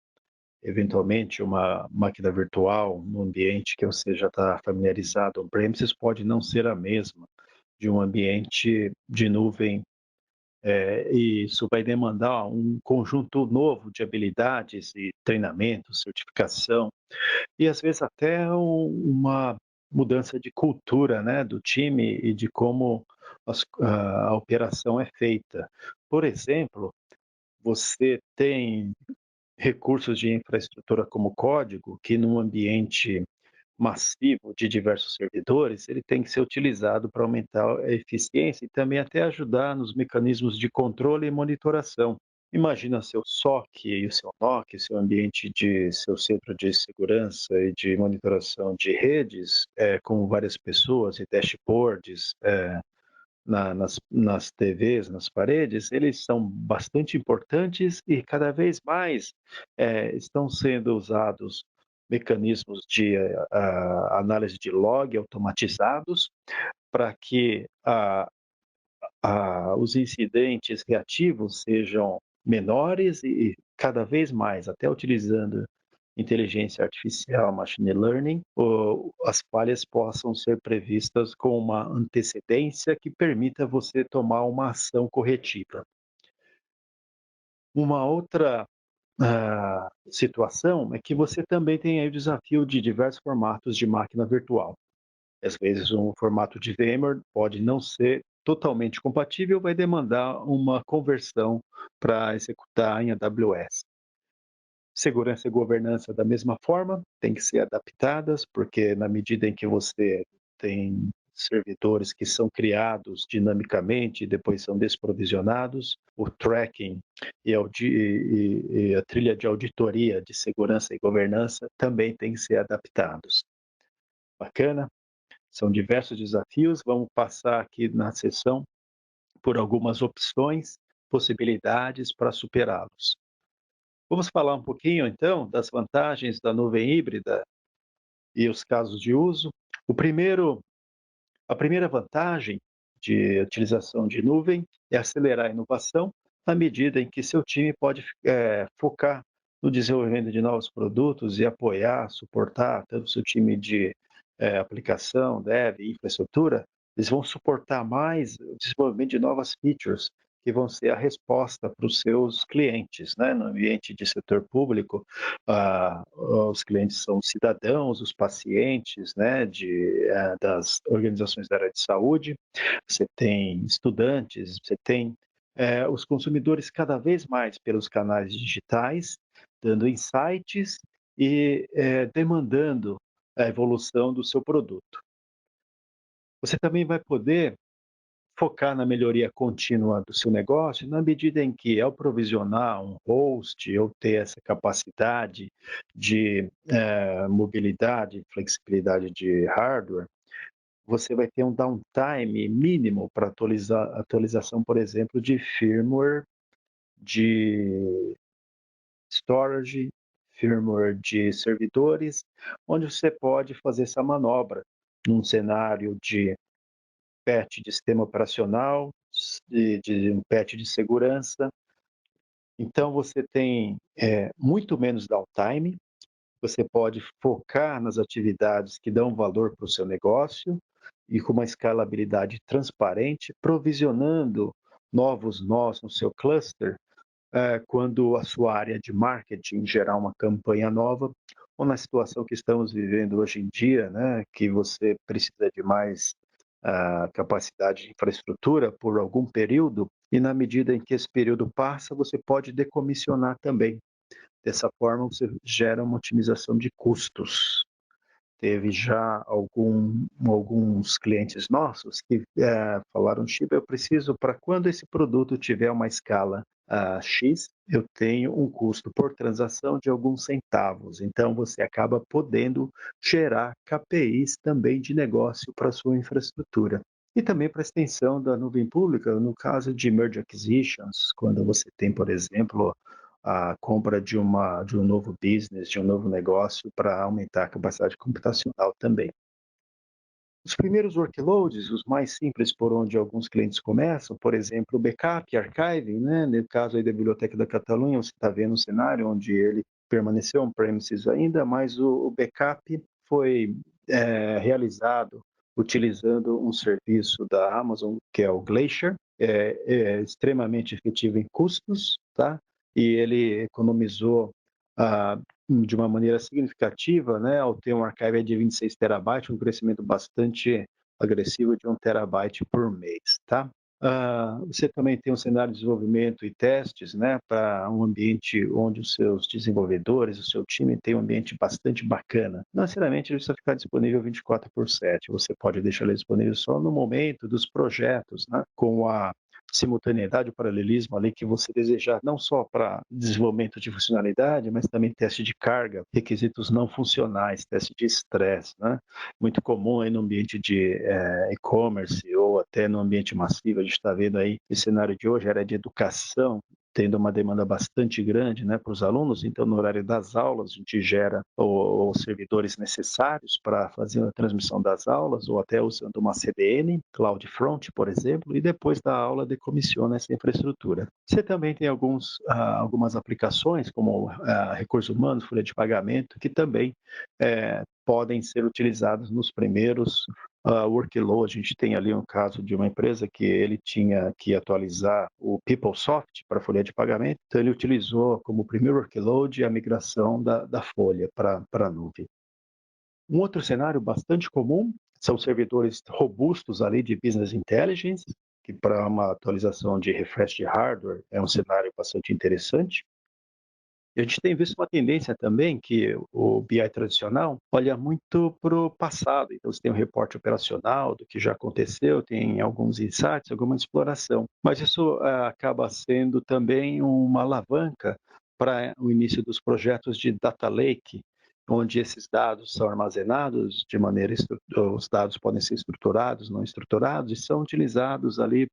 eventualmente, uma máquina virtual no ambiente que você já está familiarizado on-premises pode não ser a mesma de um ambiente de nuvem. E isso vai demandar um conjunto novo de habilidades e treinamento, certificação, e às vezes até uma mudança de cultura, né, do time e de como a operação é feita. Por exemplo, você tem recursos de infraestrutura como código, que num ambiente massivo de diversos servidores, ele tem que ser utilizado para aumentar a eficiência e também até ajudar nos mecanismos de controle e monitoração. Imagina seu SOC e o seu NOC, seu centro de segurança e de monitoração de redes, com várias pessoas e dashboards nas TVs, nas paredes, eles são bastante importantes e cada vez mais estão sendo usados mecanismos de análise de log automatizados para que os incidentes reativos sejam menores e cada vez mais, até utilizando inteligência artificial, machine learning, as falhas possam ser previstas com uma antecedência que permita você tomar uma ação corretiva. Uma outra situação é que você também tem aí o desafio de diversos formatos de máquina virtual. Às vezes um formato de VMware pode não ser totalmente compatível, vai demandar uma conversão para executar em AWS. Segurança e governança da mesma forma, tem que ser adaptadas, porque na medida em que você tem servidores que são criados dinamicamente e depois são desprovisionados, o tracking e a trilha de auditoria de segurança e governança também tem que ser adaptados. Bacana? São diversos desafios, vamos passar aqui na sessão por algumas opções, possibilidades para superá-los. Vamos falar um pouquinho, então, das vantagens da nuvem híbrida e os casos de uso. A primeira vantagem de utilização de nuvem é acelerar a inovação na medida em que seu time pode focar no desenvolvimento de novos produtos e apoiar, suportar tanto o seu time de aplicação, dev, infraestrutura, Eles vão suportar mais o desenvolvimento de novas features, que vão ser a resposta para os seus clientes, né? No ambiente de setor público, os clientes são os cidadãos, os pacientes, né? Das organizações da área de saúde, você tem estudantes, você tem os consumidores cada vez mais pelos canais digitais, dando insights e demandando a evolução do seu produto. Você também vai poder focar na melhoria contínua do seu negócio, na medida em que, ao provisionar um host, eu ter essa capacidade de mobilidade, flexibilidade de hardware, você vai ter um downtime mínimo para atualização, por exemplo, de firmware, de storage, firmware de servidores, onde você pode fazer essa manobra num cenário de patch de sistema operacional, de um patch de segurança. Então, você tem muito menos downtime, você pode focar nas atividades que dão valor para o seu negócio e com uma escalabilidade transparente, provisionando novos nós no seu cluster, quando a sua área de marketing gerar uma campanha nova, ou na situação que estamos vivendo hoje em dia, né, que você precisa de mais capacidade de infraestrutura por algum período, e na medida em que esse período passa, você pode decomissionar também. Dessa forma, você gera uma otimização de custos. Teve já alguns clientes nossos que falaram, Shiba, eu preciso, para quando esse produto tiver uma escala X, eu tenho um custo por transação de alguns centavos. Então, você acaba podendo gerar KPIs também de negócio para a sua infraestrutura. E também para a extensão da nuvem pública, no caso de merge acquisitions, quando você tem, por exemplo, a compra de um novo business, de um novo negócio para aumentar a capacidade computacional também. Os primeiros workloads, os mais simples por onde alguns clientes começam, por exemplo, o backup, archiving, né? No caso aí da Biblioteca da Catalunha, você está vendo um cenário onde ele permaneceu on-premises ainda, mas o backup foi realizado utilizando um serviço da Amazon, que é o Glacier, é extremamente efetivo em custos, tá? E ele economizou de uma maneira significativa, né, ao ter um archive de 26 terabytes, um crescimento bastante agressivo de 1 terabyte por mês, tá? Você também tem um cenário de desenvolvimento e testes, né, para um ambiente onde os seus desenvolvedores, o seu time tem um ambiente bastante bacana. Não necessariamente ele precisa ficar disponível 24/7, você pode deixar ele disponível só no momento dos projetos, né, com a simultaneidade, o paralelismo ali que você desejar, não só para desenvolvimento de funcionalidade, mas também teste de carga, requisitos não funcionais, teste de estresse, né? Muito comum aí no ambiente de e-commerce ou até no ambiente massivo, a gente está vendo aí, esse cenário de hoje era de educação, tendo uma demanda bastante grande, né, para os alunos, então no horário das aulas a gente gera os servidores necessários para fazer a transmissão das aulas, ou até usando uma CDN, CloudFront, por exemplo, e depois da aula decomissiona essa infraestrutura. Você também tem algumas aplicações, como recursos humanos, folha de pagamento, que também podem ser utilizados nos primeiros workload. A gente tem ali um caso de uma empresa que ele tinha que atualizar o PeopleSoft para a folha de pagamento, então ele utilizou como primeiro workload a migração da folha para a nuvem. Um outro cenário bastante comum são servidores robustos ali de Business Intelligence, que para uma atualização de refresh de hardware é um cenário bastante interessante. E a gente tem visto uma tendência também que o BI tradicional olha muito para o passado. Então, você tem um reporte operacional do que já aconteceu, tem alguns insights, alguma exploração. Mas isso acaba sendo também uma alavanca para o início dos projetos de data lake, onde esses dados são armazenados de maneira os dados podem ser estruturados, não estruturados, e são utilizados ali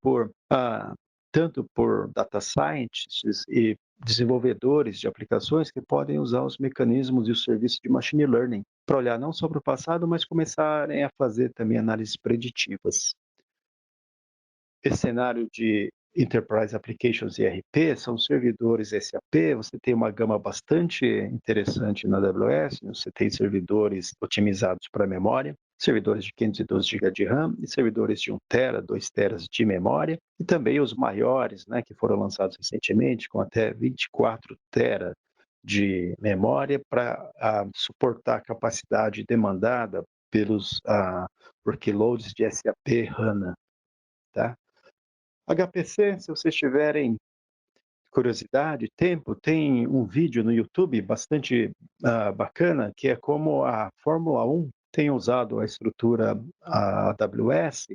tanto por data scientists e desenvolvedores de aplicações que podem usar os mecanismos e os serviços de machine learning para olhar não só para o passado, mas começarem a fazer também análises preditivas. Esse cenário de Enterprise Applications ERP são servidores SAP, você tem uma gama bastante interessante na AWS, você tem servidores otimizados para memória, servidores de 512 GB de RAM e servidores de 1 TB, 2 TB de memória, e também os maiores, né, que foram lançados recentemente, com até 24 TB de memória para suportar a capacidade demandada pelos workloads de SAP HANA. Tá? HPC, se vocês tiverem curiosidade, tempo, tem um vídeo no YouTube bastante bacana, que é como a Fórmula 1 tem usado a estrutura AWS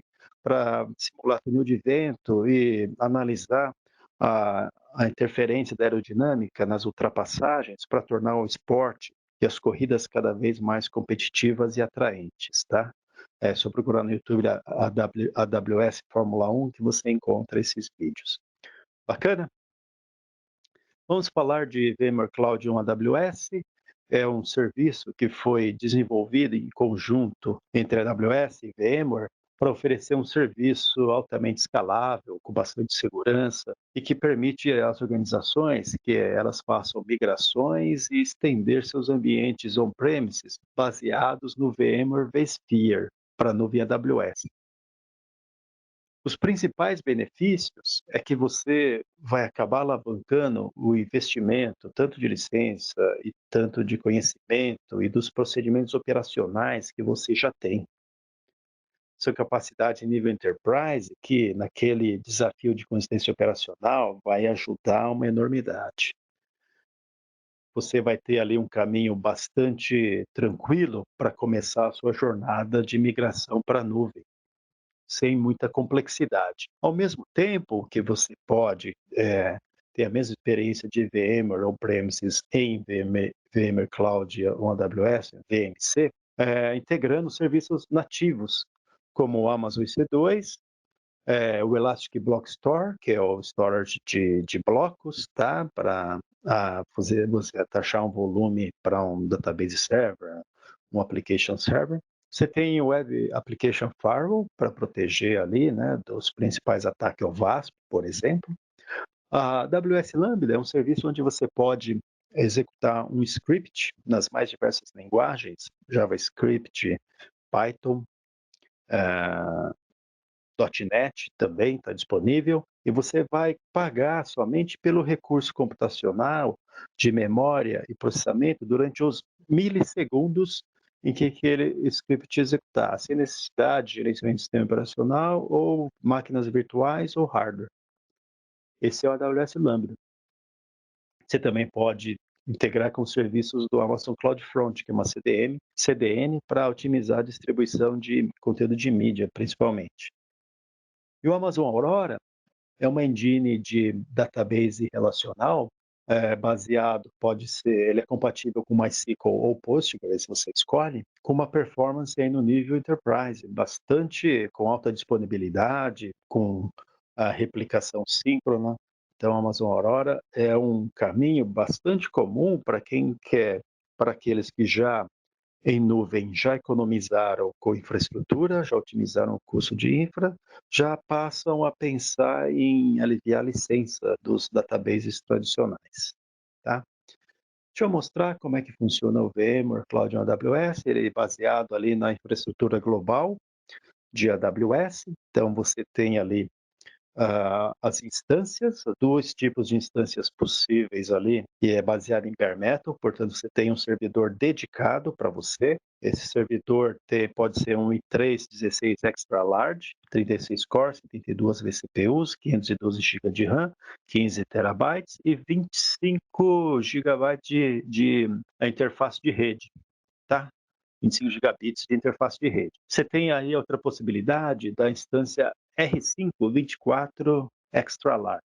para simular túnel de vento e analisar a interferência da aerodinâmica nas ultrapassagens para tornar o esporte e as corridas cada vez mais competitivas e atraentes, tá? É só procurar no YouTube a AWS Fórmula 1 que você encontra esses vídeos. Bacana? Vamos falar de VMware Cloud 1 AWS. É um serviço que foi desenvolvido em conjunto entre a AWS e VMware para oferecer um serviço altamente escalável, com bastante segurança e que permite às organizações que elas façam migrações e estender seus ambientes on-premises baseados no VMware vSphere para a nuvem AWS. Os principais benefícios é que você vai acabar alavancando o investimento, tanto de licença e tanto de conhecimento e dos procedimentos operacionais que você já tem. Sua capacidade nível enterprise, que naquele desafio de consistência operacional vai ajudar uma enormidade. Você vai ter ali um caminho bastante tranquilo para começar a sua jornada de migração para a nuvem, sem muita complexidade. Ao mesmo tempo que você pode ter a mesma experiência de VMware on-premises em VMware Cloud ou AWS, VMC, integrando serviços nativos, como o Amazon EC2, o Elastic Block Store, que é o storage de blocos, tá? Para fazer você atachar um volume para um database server, um application server. Você tem o Web Application Firewall para proteger ali, né, dos principais ataques ao VASP, por exemplo. A AWS Lambda é um serviço onde você pode executar um script nas mais diversas linguagens, JavaScript, Python, .NET também está disponível, e você vai pagar somente pelo recurso computacional de memória e processamento durante os milissegundos em que aquele script executar, sem necessidade de gerenciamento de sistema operacional ou máquinas virtuais ou hardware. Esse é o AWS Lambda. Você também pode integrar com os serviços do Amazon CloudFront, que é uma CDN para otimizar a distribuição de conteúdo de mídia, principalmente. E o Amazon Aurora é uma engine de database relacional, baseado, ele é compatível com MySQL ou Postgres, você escolhe, com uma performance aí no nível Enterprise, bastante com alta disponibilidade, com a replicação síncrona. Então, a Amazon Aurora é um caminho bastante comum para aqueles que já em nuvem já economizaram com infraestrutura, já otimizaram o custo de infra, já passam a pensar em aliviar a licença dos databases tradicionais. Tá? Deixa eu mostrar como é que funciona o VMware Cloud AWS. Ele é baseado ali na infraestrutura global de AWS. Então, você tem ali as instâncias, dois tipos de instâncias possíveis ali, que é baseado em bare metal, portanto você tem um servidor dedicado para você. Esse servidor pode ser um i3 16 extra large, 36 cores, 72 vCPUs, 512 GB de RAM, 15 terabytes e 25 GB de interface de rede, tá? 25 gigabits de interface de rede. Você tem aí outra possibilidade da instância R5 24 Extra Large.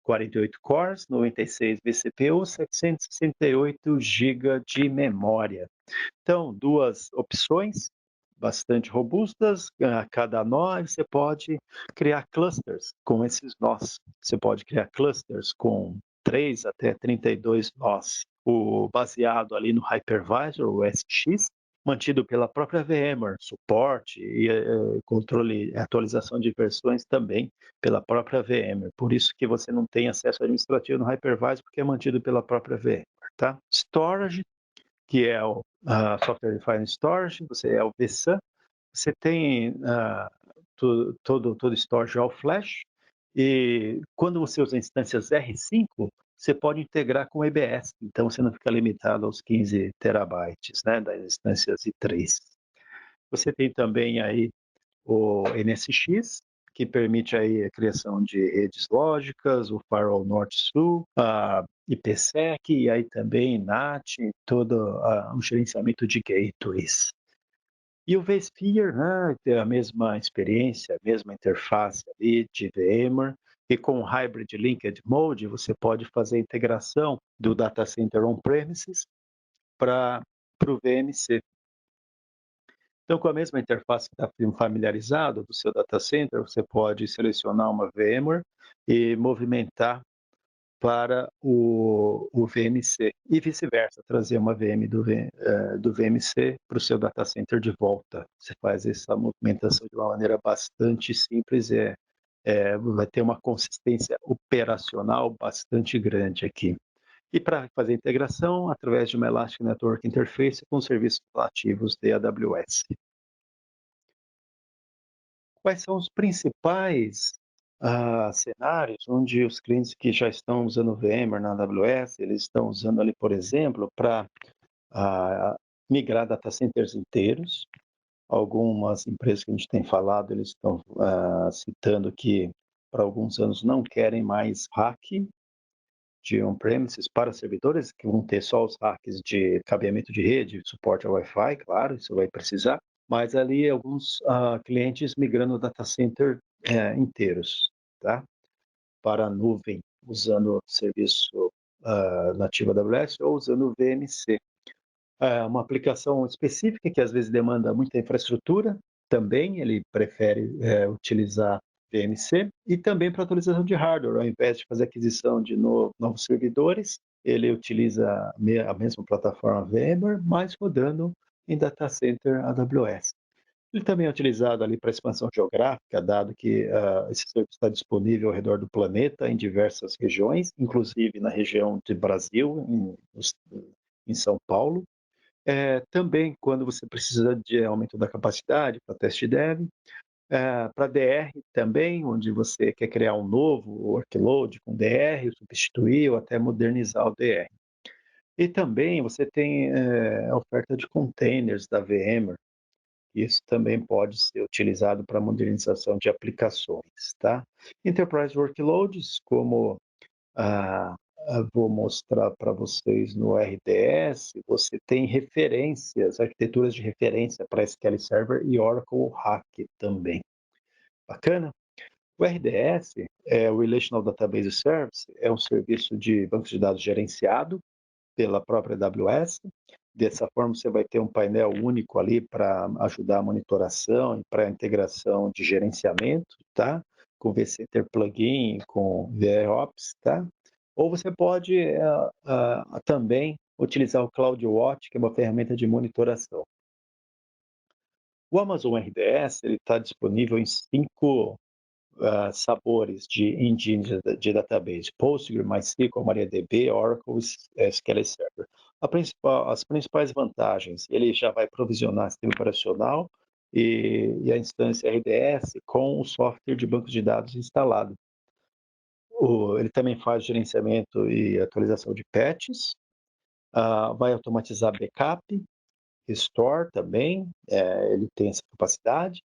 48 cores, 96 vCPU, 768 GB de memória. Então, duas opções bastante robustas. A cada nó você pode criar clusters com esses nós. Você pode criar clusters com 3 até 32 nós. Baseado ali no hypervisor, o SX, mantido pela própria VMware, suporte e controle e atualização de versões também pela própria VMware. Por isso que você não tem acesso administrativo no hypervisor, porque é mantido pela própria VMware. Tá? Storage que é o Software Defined Storage, você é o vSAN, você tem todo storage all flash, e quando você usa instâncias R5, você pode integrar com o EBS, então você não fica limitado aos 15 terabytes, né, das instâncias i3. Você tem também aí o NSX, que permite aí a criação de redes lógicas, o Firewall North-Sul, a IPsec e aí também NAT, todo o gerenciamento de gateways. E o vSphere, né, tem a mesma experiência, a mesma interface ali de VMware, e com o Hybrid Linked Mode você pode fazer a integração do data center on-premises para o VMC. Então, com a mesma interface que está familiarizado do seu data center, você pode selecionar uma VMware e movimentar para o VMC e vice-versa, trazer uma VM do VMC para o seu data center de volta. Você faz essa movimentação de uma maneira bastante simples e vai ter uma consistência operacional bastante grande aqui. E para fazer a integração, através de uma Elastic Network Interface com serviços nativos de AWS. Quais são os principais cenários onde os clientes que já estão usando o VMware na AWS, eles estão usando ali, por exemplo, para migrar data centers inteiros. Algumas empresas que a gente tem falado, eles estão citando que, para alguns anos, não querem mais hack de on-premises para servidores, que vão ter só os hacks de cabeamento de rede, suporte ao Wi-Fi, claro, isso vai precisar, mas ali alguns clientes migrando o data center inteiros, tá? Para a nuvem, usando o serviço nativo AWS ou usando o VMC. Uma aplicação específica que às vezes demanda muita infraestrutura, também ele prefere utilizar VMC, e também para atualização de hardware, ao invés de fazer aquisição de novos servidores, ele utiliza a mesma plataforma VMware, mas rodando em data center AWS. Ele também é utilizado ali para expansão geográfica, dado que esse serviço está disponível ao redor do planeta, em diversas regiões, inclusive na região de Brasil, em São Paulo. Também, quando você precisa de aumento da capacidade para teste dev, para DR também, onde você quer criar um novo workload com DR, substituir ou até modernizar o DR. E também você tem a oferta de containers da VMware. Isso também pode ser utilizado para modernização de aplicações, tá? Enterprise Workloads, como vou mostrar para vocês no RDS, você tem referências, arquiteturas de referência para SQL Server e Oracle Hack também. Bacana? O RDS, o Relational Database Service, é um serviço de banco de dados gerenciado pela própria AWS. Dessa forma, você vai ter um painel único ali para ajudar a monitoração e para a integração de gerenciamento, tá? Com vCenter Plugin, com VROps, tá? Ou você pode também utilizar o CloudWatch, que é uma ferramenta de monitoração. O Amazon RDS está disponível em 5 sabores de engine de database: Postgre, MySQL, MariaDB, Oracle, SQL Server. As principais vantagens: ele já vai provisionar sistema operacional e a instância RDS com o software de banco de dados instalado. Ele também faz gerenciamento e atualização de patches, vai automatizar backup, restore também, ele tem essa capacidade,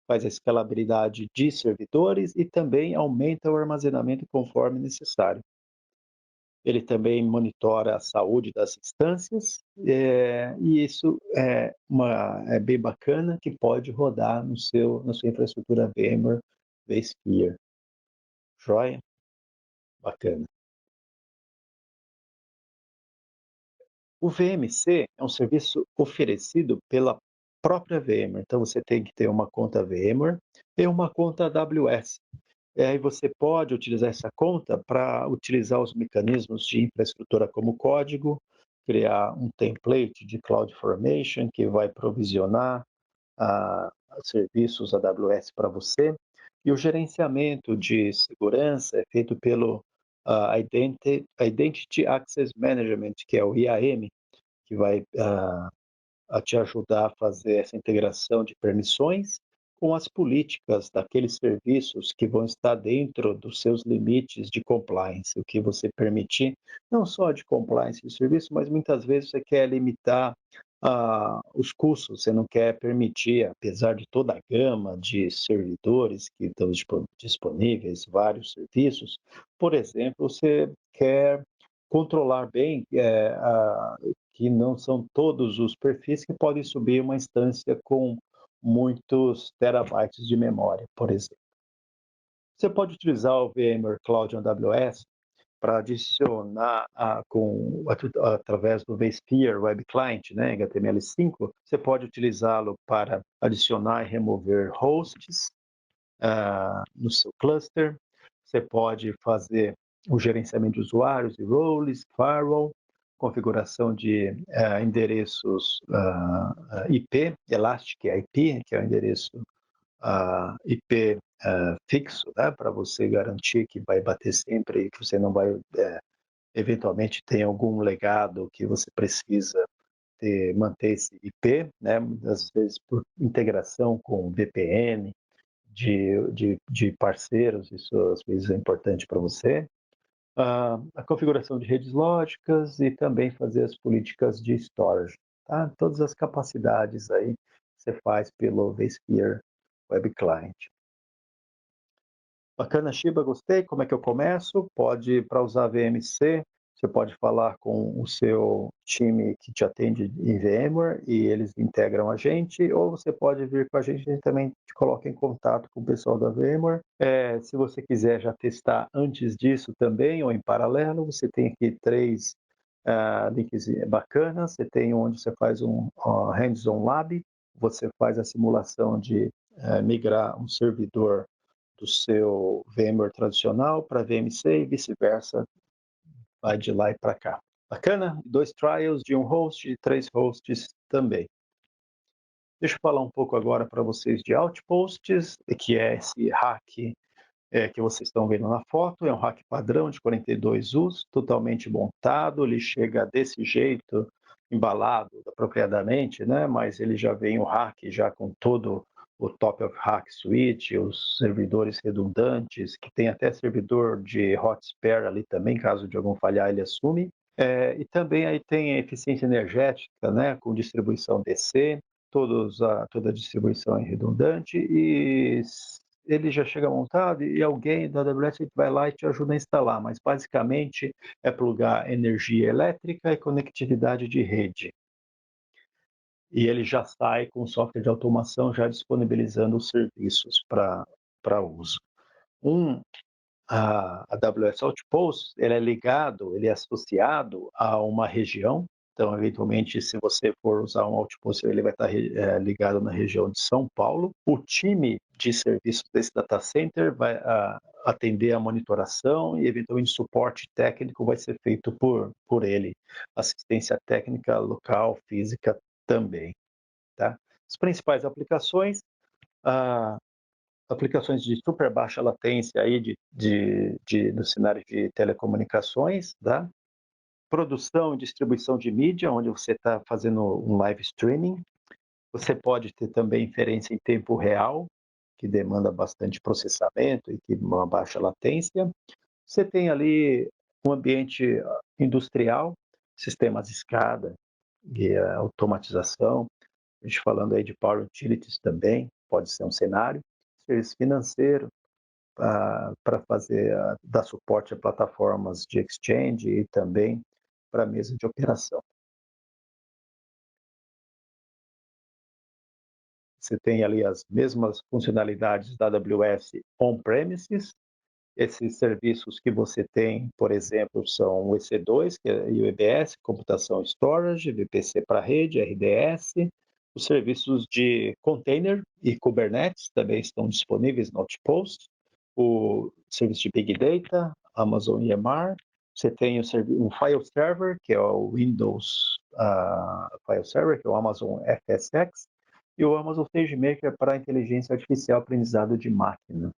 faz a escalabilidade de servidores e também aumenta o armazenamento conforme necessário. Ele também monitora a saúde das instâncias, e isso é bem bacana, que pode rodar na sua infraestrutura VMware vSphere. Joia? Bacana. O VMC é um serviço oferecido pela própria VMware, então você tem que ter uma conta VMware e uma conta AWS. E aí você pode utilizar essa conta para utilizar os mecanismos de infraestrutura como código, criar um template de CloudFormation que vai provisionar serviços AWS para você, e o gerenciamento de segurança é feito pelo Identity Access Management, que é o IAM, que vai a te ajudar a fazer essa integração de permissões com as políticas daqueles serviços que vão estar dentro dos seus limites de compliance, o que você permitir, não só de compliance de serviço, mas muitas vezes você quer limitar os custos, você não quer permitir, apesar de toda a gama de servidores que estão disponíveis, vários serviços, por exemplo, você quer controlar bem que não são todos os perfis que podem subir uma instância com muitos terabytes de memória, por exemplo. Você pode utilizar o VMware Cloud AWS para adicionar através do vSphere Web Client, né, HTML5, você pode utilizá-lo para adicionar e remover hosts no seu cluster. Você pode fazer o gerenciamento de usuários e roles, firewall, configuração de endereços IP, Elastic IP, que é o endereço IP fixo, né, para você garantir que vai bater sempre e que você não vai, eventualmente, ter algum legado que você precisa manter esse IP, né, às vezes por integração com VPN de parceiros, isso às vezes é importante para você. A configuração de redes lógicas e também fazer as políticas de storage. Tá? Todas as capacidades aí você faz pelo vSphere Web Client. Bacana, Shiba, gostei. Como é que eu começo? Para usar VMC, você pode falar com o seu time que te atende em VMware e eles integram a gente, ou você pode vir com a gente também te coloca em contato com o pessoal da VMware. Se você quiser já testar antes disso também, ou em paralelo, você tem aqui 3 links bacanas. Você tem onde você faz um hands-on lab, você faz a simulação de migrar um servidor do seu VMware tradicional para VMC e vice-versa, vai de lá e para cá. Bacana? 2 trials de um host e 3 hosts também. Deixa eu falar um pouco agora para vocês de Outposts, que é esse hack que vocês estão vendo na foto. É um hack padrão de 42 Us, totalmente montado. Ele chega desse jeito, embalado apropriadamente, né? Mas ele já vem o hack já com todo o top of hack suite, os servidores redundantes, que tem até servidor de hot spare ali também, caso de algum falhar ele assume. E também aí tem a eficiência energética, né? Com distribuição DC, toda a distribuição é redundante e ele já chega montado e alguém da AWS vai lá e te ajuda a instalar, mas basicamente é plugar energia elétrica e conectividade de rede. E ele já sai com software de automação já disponibilizando os serviços para uso. A AWS Outpost, ele é ligado, ele é associado a uma região. Então, eventualmente, se você for usar um Outpost, ele vai estar ligado na região de São Paulo. O time de serviços desse data center vai atender a monitoração e, eventualmente, suporte técnico vai ser feito por ele. Assistência técnica local, física também. Tá? As principais aplicações, aplicações de super baixa latência aí no cenário de telecomunicações, tá? Produção e distribuição de mídia, onde você está fazendo um live streaming. Você pode ter também inferência em tempo real, que demanda bastante processamento e que uma baixa latência. Você tem ali um ambiente industrial, sistemas escada e automatização. A gente falando aí de Power Utilities também, pode ser um cenário. Serviço financeiro, para dar suporte a plataformas de exchange e também para mesa de operação. Você tem ali as mesmas funcionalidades da AWS on-premises. Esses serviços que você tem, por exemplo, são o EC2, que é o EBS, computação storage, VPC para rede, RDS. Os serviços de container e Kubernetes também estão disponíveis no Outpost. O serviço de Big Data, Amazon EMR. Você tem um file server, que é o Windows File Server, que é o Amazon FSx, e o Amazon SageMaker para inteligência artificial aprendizado de máquina.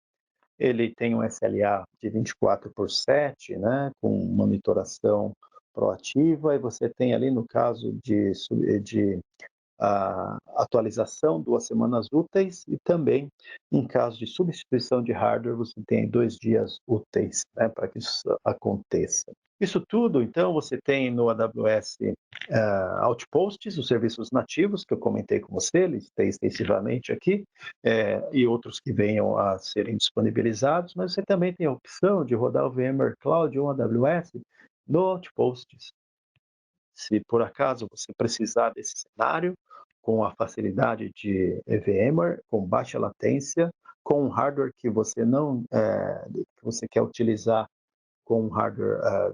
Ele tem um SLA de 24/7, né, com monitoração proativa, e você tem ali no caso de a atualização 2 semanas úteis, e também em caso de substituição de hardware você tem 2 dias úteis, né, para que isso aconteça. Isso tudo, então, você tem no AWS Outposts, os serviços nativos que eu comentei com você, listei extensivamente aqui, e outros que venham a serem disponibilizados, mas você também tem a opção de rodar o VMware Cloud ou AWS no Outposts. Se por acaso você precisar desse cenário, com a facilidade de VMware, com baixa latência, com um hardware que você não que você quer utilizar com um hardware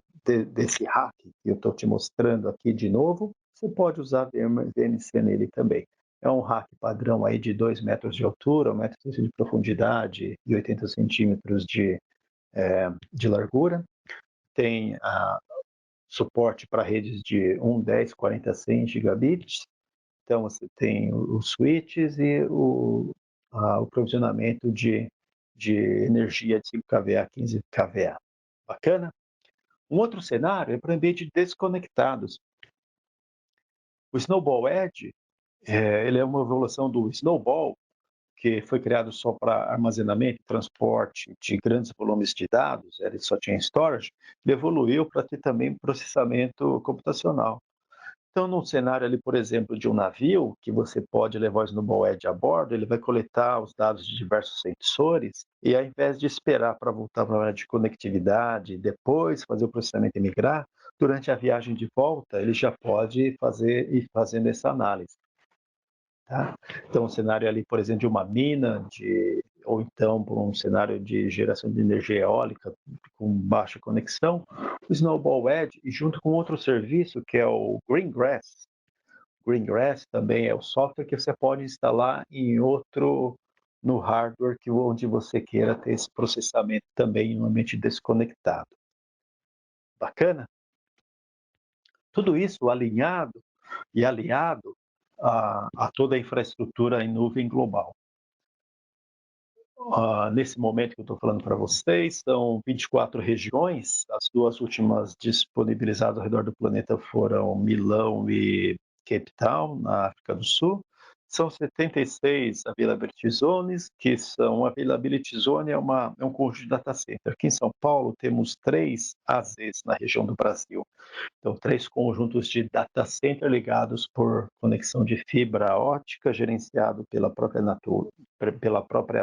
desse rack que eu estou te mostrando aqui de novo, você pode usar VNC nele também. É um rack padrão aí de 2 metros de altura, 1,30 m de profundidade e 80 centímetros de largura. Tem suporte para redes de 1, 10, 40, 100 gigabits. Então, você tem os switches e o provisionamento de energia de 5 kVA, 15 kVA. Bacana? Um outro cenário é para ambientes desconectados. O Snowball Edge, ele é uma evolução do Snowball, que foi criado só para armazenamento e transporte de grandes volumes de dados, ele só tinha storage, ele evoluiu para ter também processamento computacional. Então, num cenário ali, por exemplo, de um navio, que você pode levar o Snowball Edge a bordo, ele vai coletar os dados de diversos sensores e, ao invés de esperar para voltar para a área de conectividade, depois fazer o processamento e migrar, durante a viagem de volta, ele já pode ir fazendo essa análise. Tá? Então, um cenário ali, por exemplo, de uma mina, ou então um cenário de geração de energia eólica com baixa conexão, o Snowball Edge, e junto com outro serviço que é o Greengrass. Greengrass também é o software que você pode instalar no hardware onde você queira ter esse processamento também em um ambiente desconectado. Bacana? Tudo isso alinhado e aliado a toda a infraestrutura em nuvem global. Nesse momento que eu estou falando para vocês, são 24 regiões. As 2 últimas disponibilizadas ao redor do planeta foram Milão e Cape Town, na África do Sul. São 76 Availability Zones, a Availability Zone é um conjunto de data center. Aqui em São Paulo temos 3 AZs na região do Brasil. Então, 3 conjuntos de data center ligados por conexão de fibra ótica, gerenciado pela própria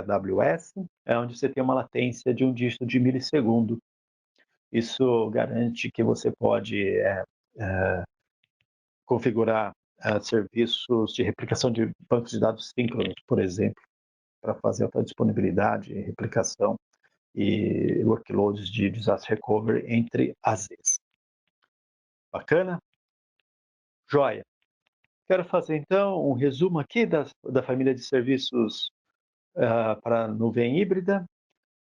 AWS, onde você tem uma latência de 1 dígito de milissegundo. Isso garante que você pode configurar serviços de replicação de bancos de dados síncronos, por exemplo, para fazer alta disponibilidade, replicação e workloads de disaster recovery entre AZs. Bacana? Joia. Quero fazer, então, um resumo aqui da família de serviços para nuvem híbrida.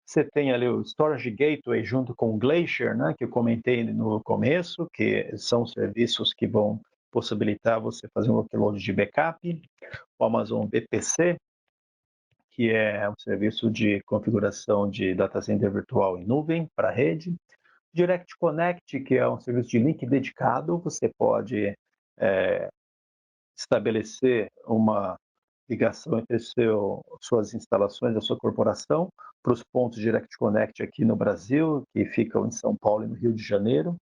Você tem ali o Storage Gateway junto com o Glacier, né, que eu comentei no começo, que são serviços que vão possibilitar você fazer um workload de backup. O Amazon VPC, que é um serviço de configuração de data center virtual em nuvem para a rede. Direct Connect, que é um serviço de link dedicado, você pode estabelecer uma ligação entre suas instalações, a sua corporação, para os pontos Direct Connect aqui no Brasil, que ficam em São Paulo e no Rio de Janeiro.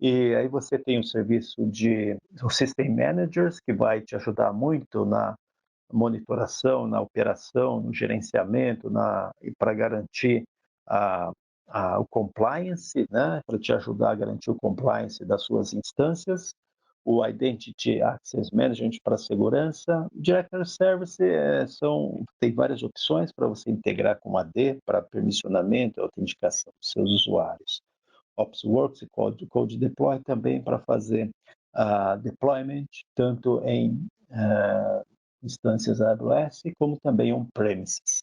E aí você tem o serviço do System Managers, que vai te ajudar muito na monitoração, na operação, no gerenciamento, e para garantir o compliance, né? Para te ajudar a garantir o compliance das suas instâncias. O Identity Access Management para segurança. O Directory Service tem várias opções para você integrar com AD para permissionamento e autenticação dos seus usuários. OpsWorks e Code Deploy também para fazer deployment, tanto em instâncias AWS como também on-premises.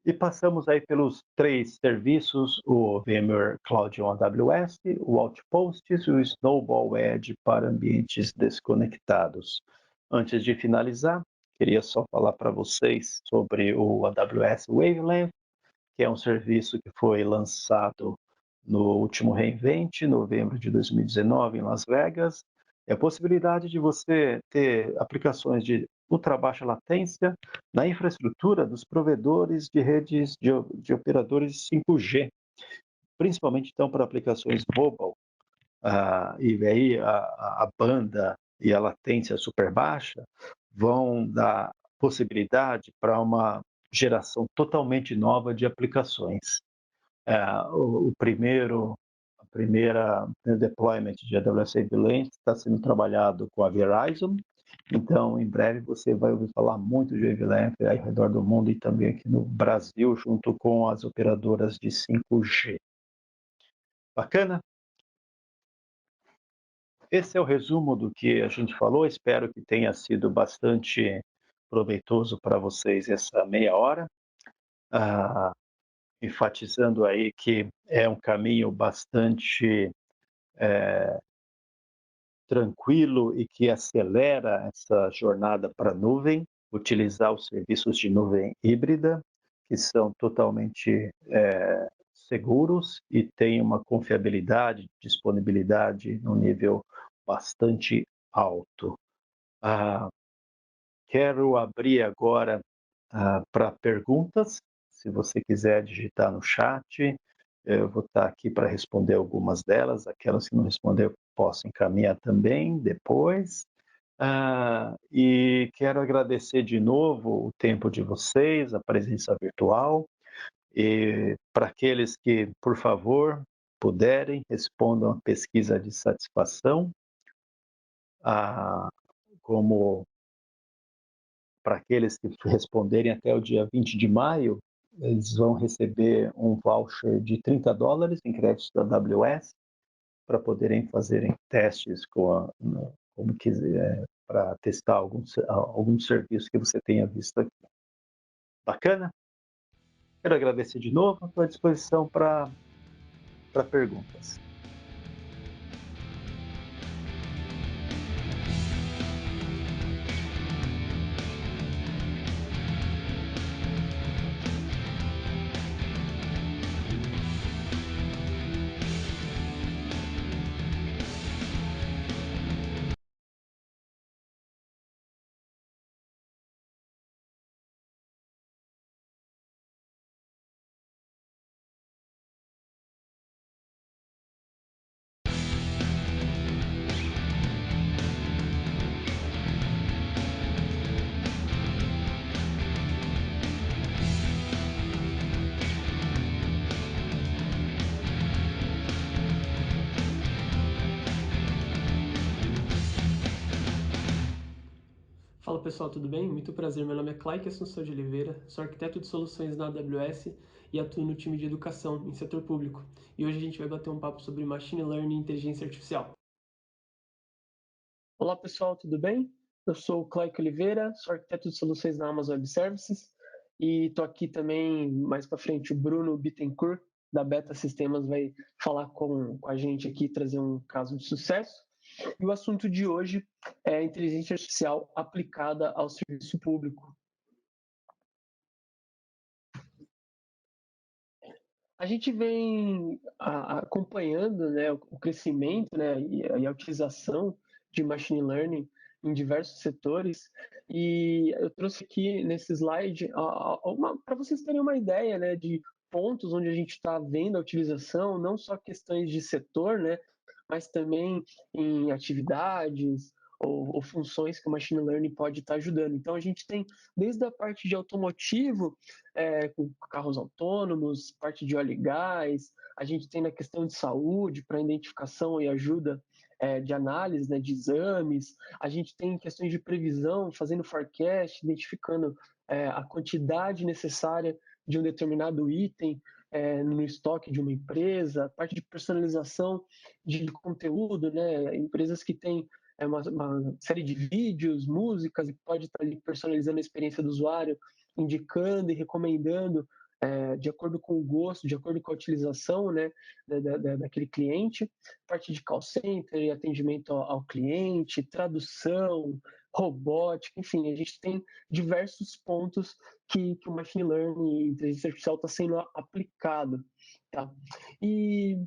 E passamos aí pelos 3 serviços, o VMware Cloud on AWS, o Outposts e o Snowball Edge para ambientes desconectados. Antes de finalizar, queria só falar para vocês sobre o AWS Wavelength, que é um serviço que foi lançado no último reInvent, em novembro de 2019, em Las Vegas, é a possibilidade de você ter aplicações de ultra baixa latência na infraestrutura dos provedores de redes de operadores 5G, principalmente então para aplicações mobile, e aí a banda e a latência super baixa vão dar possibilidade para uma geração totalmente nova de aplicações. O primeira deployment de AWS WaveLength está sendo trabalhado com a Verizon, então em breve você vai ouvir falar muito de WaveLength aí ao redor do mundo e também aqui no Brasil, junto com as operadoras de 5G. Bacana? Esse é o resumo do que a gente falou, espero que tenha sido bastante proveitoso para vocês essa meia hora. Enfatizando aí que é um caminho bastante tranquilo e que acelera essa jornada para a nuvem, utilizar os serviços de nuvem híbrida, que são totalmente seguros e têm uma confiabilidade, disponibilidade no nível bastante alto. Quero abrir agora para perguntas. Se você quiser digitar no chat, eu vou estar aqui para responder algumas delas. Aquelas que não responder, eu posso encaminhar também depois. E quero agradecer de novo o tempo de vocês, a presença virtual. E para aqueles que, por favor, puderem, respondam a pesquisa de satisfação. Como para aqueles que responderem até o dia 20 de maio, eles vão receber um voucher de $30 em créditos da AWS para poderem fazerem testes como quiser, para testar algum serviço que você tenha visto aqui. Bacana? Quero agradecer de novo, estou à disposição para perguntas. Fala pessoal, tudo bem? Muito prazer, meu nome é Clay Assunção de Oliveira, sou arquiteto de soluções na AWS e atuo no time de educação em setor público. E hoje a gente vai bater um papo sobre Machine Learning e Inteligência Artificial. Olá pessoal, tudo bem? Eu sou o Clay Oliveira, sou arquiteto de soluções na Amazon Web Services e estou aqui também, mais para frente, o Bruno Bittencourt, da Beta Sistemas, vai falar com a gente aqui, trazer um caso de sucesso. E o assunto de hoje é a inteligência artificial aplicada ao serviço público. A gente vem acompanhando, né, o crescimento, né, e a utilização de machine learning em diversos setores, e eu trouxe aqui nesse slide para vocês terem uma ideia, né, de pontos onde a gente está vendo a utilização, não só questões de setor, né, mas também em atividades ou funções que o machine learning pode estar ajudando. Então a gente tem desde a parte de automotivo, com carros autônomos, parte de óleo e gás, a gente tem na questão de saúde, para identificação e ajuda de análise, né, de exames, a gente tem questões de previsão, fazendo forecast, identificando a quantidade necessária de um determinado item no estoque de uma empresa, parte de personalização de conteúdo, né, empresas que têm uma série de vídeos, músicas, e pode estar ali personalizando a experiência do usuário, indicando e recomendando de acordo com o gosto, de acordo com a utilização, né, daquele cliente, parte de call center e atendimento ao cliente, tradução, robótica, enfim, a gente tem diversos pontos que o machine learning e inteligência artificial está sendo aplicado, tá? E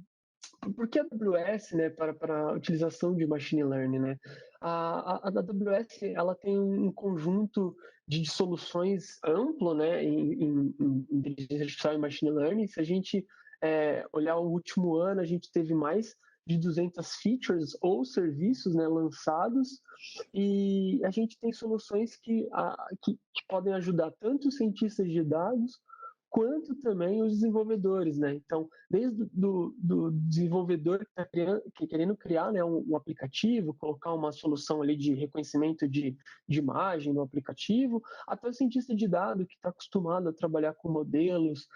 por que a AWS, né, para a utilização de machine learning, né? A AWS, ela tem um conjunto de soluções amplo, né, em inteligência artificial e machine learning. Se a gente olhar o último ano, a gente teve mais de 200 features ou serviços, né, lançados, e a gente tem soluções que podem ajudar tanto os cientistas de dados quanto também os desenvolvedores, né? Então, desde do desenvolvedor que está querendo criar, né, um aplicativo, colocar uma solução ali de reconhecimento de imagem no aplicativo, até o cientista de dados que está acostumado a trabalhar com modelos,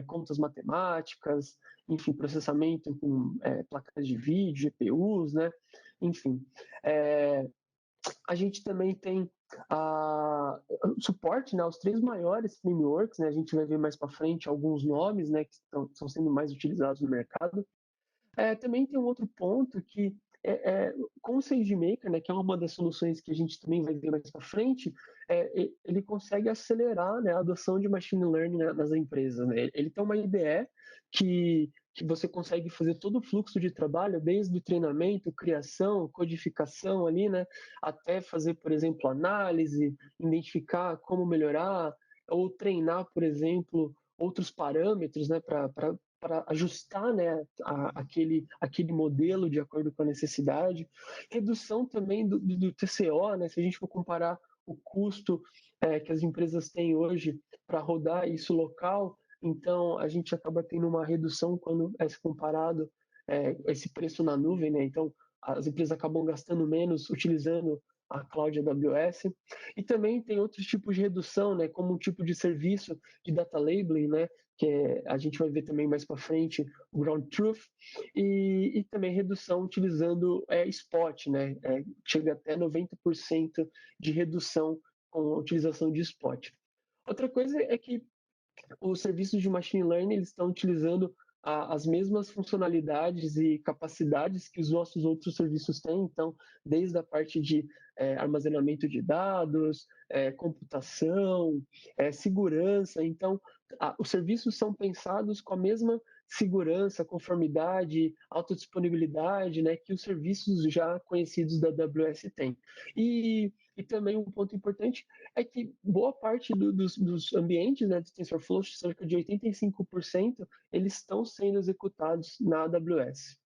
contas matemáticas, enfim, processamento com placas de vídeo, GPUs, né? Enfim, a gente também tem suporte, né, aos 3 maiores frameworks, né? A gente vai ver mais para frente alguns nomes, né, que estão sendo mais utilizados no mercado. Também tem um outro ponto que com o SageMaker, né, que é uma das soluções que a gente também vai ver mais para frente, ele consegue acelerar, né, a adoção de machine learning, né, nas empresas, né? Ele tem uma IDE que você consegue fazer todo o fluxo de trabalho, desde o treinamento, criação, codificação ali, né, até fazer, por exemplo, análise, identificar como melhorar, ou treinar, por exemplo, outros parâmetros, né, para ajustar, né, aquele modelo de acordo com a necessidade. Redução também do TCO, né, se a gente for comparar o custo que as empresas têm hoje para rodar isso local, então a gente acaba tendo uma redução quando é comparado esse preço na nuvem, né? Então as empresas acabam gastando menos utilizando a cloud AWS. E também tem outros tipos de redução, né, como um tipo de serviço de data labeling, né, que a gente vai ver também mais para frente, o Ground Truth, e também redução utilizando spot, né, chega até 90% de redução com a utilização de spot. Outra coisa é que os serviços de machine learning eles estão utilizando as mesmas funcionalidades e capacidades que os nossos outros serviços têm, então, desde a parte de armazenamento de dados, computação, segurança. Então, os serviços são pensados com a mesma segurança, conformidade, autodisponibilidade, né, que os serviços já conhecidos da AWS têm. E também um ponto importante é que boa parte dos ambientes, né, do TensorFlow, cerca de 85%, eles estão sendo executados na AWS.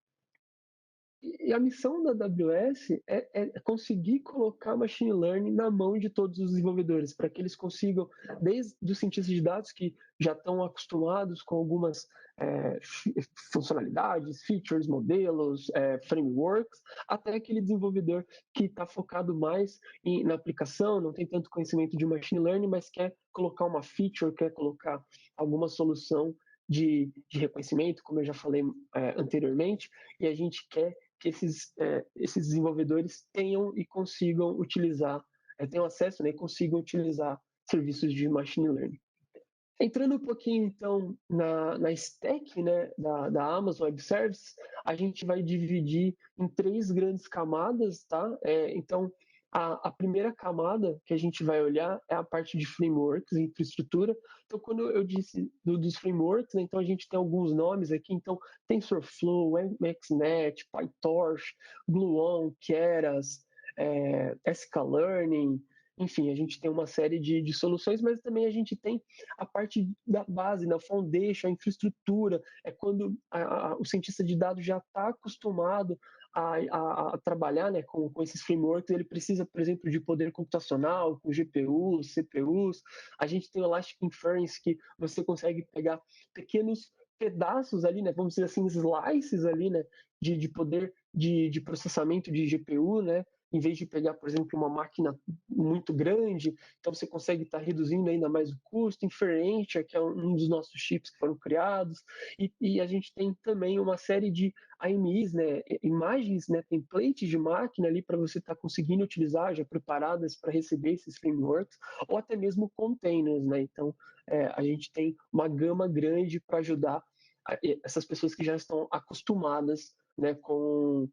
E a missão da AWS é conseguir colocar machine learning na mão de todos os desenvolvedores, para que eles consigam, desde os cientistas de dados que já estão acostumados com algumas funcionalidades, features, modelos, frameworks, até aquele desenvolvedor que está focado mais na aplicação, não tem tanto conhecimento de machine learning, mas quer colocar uma feature, quer colocar alguma solução de reconhecimento, como eu já falei anteriormente, e a gente quer que esses desenvolvedores tenham e consigam utilizar, tenham acesso, né, e consigam utilizar serviços de machine learning. Entrando um pouquinho, então, na stack, né, da Amazon Web Services, a gente vai dividir em 3 grandes camadas, tá? Então, a primeira camada que a gente vai olhar é a parte de frameworks, infraestrutura. Então, quando eu disse dos frameworks, né, então a gente tem alguns nomes aqui. Então, TensorFlow, MaxNet, PyTorch, Gluon, Keras, sklearning, enfim, a gente tem uma série de soluções, mas também a gente tem a parte da base, né, o foundation, a infraestrutura, é quando o cientista de dados já está acostumado a trabalhar, né, com esses frameworks, ele precisa, por exemplo, de poder computacional, com GPUs, CPUs. A gente tem o Elastic Inference, que você consegue pegar pequenos pedaços ali, né, vamos dizer assim, slices ali, né, de poder de processamento de GPU, né, em vez de pegar, por exemplo, uma máquina muito grande, então você consegue estar reduzindo ainda mais o custo. Inferentia, que é um dos nossos chips que foram criados, e a gente tem também uma série de AMIs, né, imagens, né, templates de máquina ali para você estar conseguindo utilizar, já preparadas para receber esses frameworks, ou até mesmo containers, né, então a gente tem uma gama grande para ajudar essas pessoas que já estão acostumadas né, com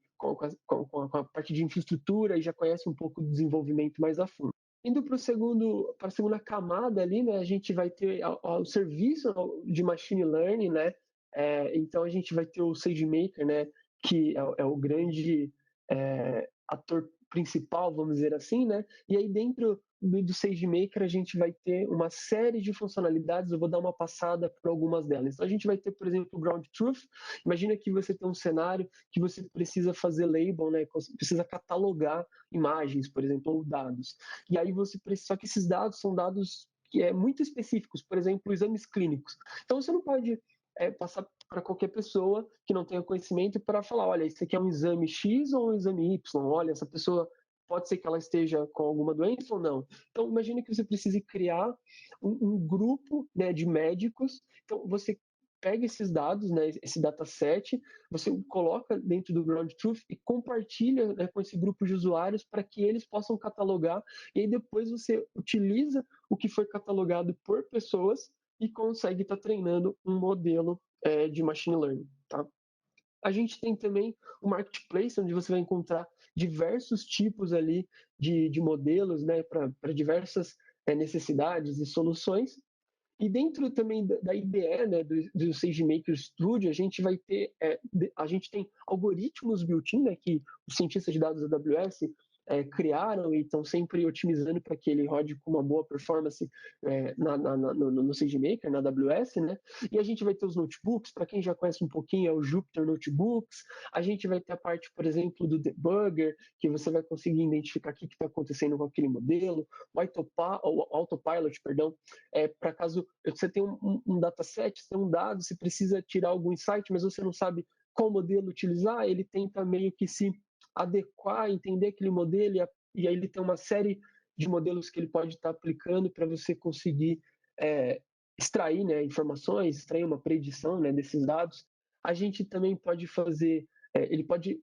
a parte de infraestrutura e já conhece um pouco do desenvolvimento mais a fundo. Indo para a segunda camada ali, né, a gente vai ter o serviço de machine learning, né? Então a gente vai ter o SageMaker, né, que é o grande ator principal, vamos dizer assim, né? E aí dentro do SageMaker a gente vai ter uma série de funcionalidades, eu vou dar uma passada por algumas delas. Então a gente vai ter, por exemplo, o Ground Truth. Imagina que você tem um cenário que você precisa fazer label, né? Precisa catalogar imagens, por exemplo, ou dados. E aí você precisa, só que esses dados são dados que muito específicos, por exemplo, exames clínicos. Então você não pode passar para qualquer pessoa que não tenha conhecimento para falar, olha, isso aqui é um exame X ou um exame Y, olha, essa pessoa pode ser que ela esteja com alguma doença ou não. Então, imagine que você precise criar um grupo, né, de médicos. Então, você pega esses dados, né, esse dataset, você coloca dentro do Ground Truth e compartilha, né, com esse grupo de usuários para que eles possam catalogar, e aí depois você utiliza o que foi catalogado por pessoas e consegue estar treinando um modelo de machine learning. Tá? A gente tem também o marketplace, onde você vai encontrar diversos tipos ali de modelos, né, para diversas necessidades e soluções. E dentro também da IDE, né, do SageMaker Studio, a gente vai ter, a gente tem algoritmos built-in, né, que os cientistas de dados da AWS criaram e estão sempre otimizando para que ele rode com uma boa performance no SageMaker, na AWS, né? E a gente vai ter os notebooks, para quem já conhece um pouquinho, é o Jupyter Notebooks. A gente vai ter a parte, por exemplo, do debugger, que você vai conseguir identificar o que está acontecendo com aquele modelo, o autopilot, perdão, para caso você tenha um dataset, você tem um dado, você precisa tirar algum insight, mas você não sabe qual modelo utilizar, ele tenta meio que se adequar, entender aquele modelo, e aí ele tem uma série de modelos que ele pode estar aplicando para você conseguir extrair, né, informações, extrair uma predição, né, desses dados. A gente também pode fazer, ele pode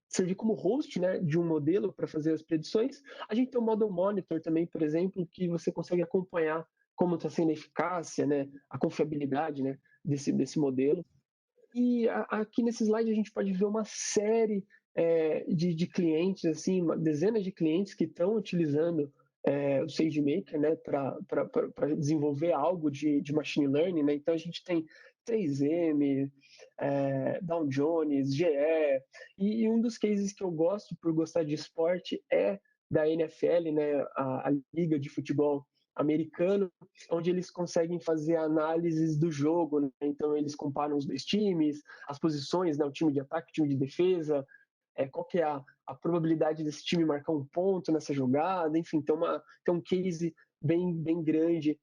servir como host, né, de um modelo para fazer as predições. A gente tem o Model Monitor também, por exemplo, que você consegue acompanhar como está sendo a eficácia, né, a confiabilidade, né, desse modelo. E aqui nesse slide a gente pode ver uma série de clientes, assim, dezenas de clientes que estão utilizando o SageMaker, né, para desenvolver algo de machine learning, né? Então a gente tem 3M, Dow Jones, GE, e um dos cases que eu gosto por gostar de esporte é da NFL, né, a Liga de Futebol Americano, onde eles conseguem fazer análises do jogo, né? Então eles comparam os dois times, as posições, né? O time de ataque, o time de defesa, qual que é a probabilidade desse time marcar um ponto nessa jogada, enfim, tem um case bem grande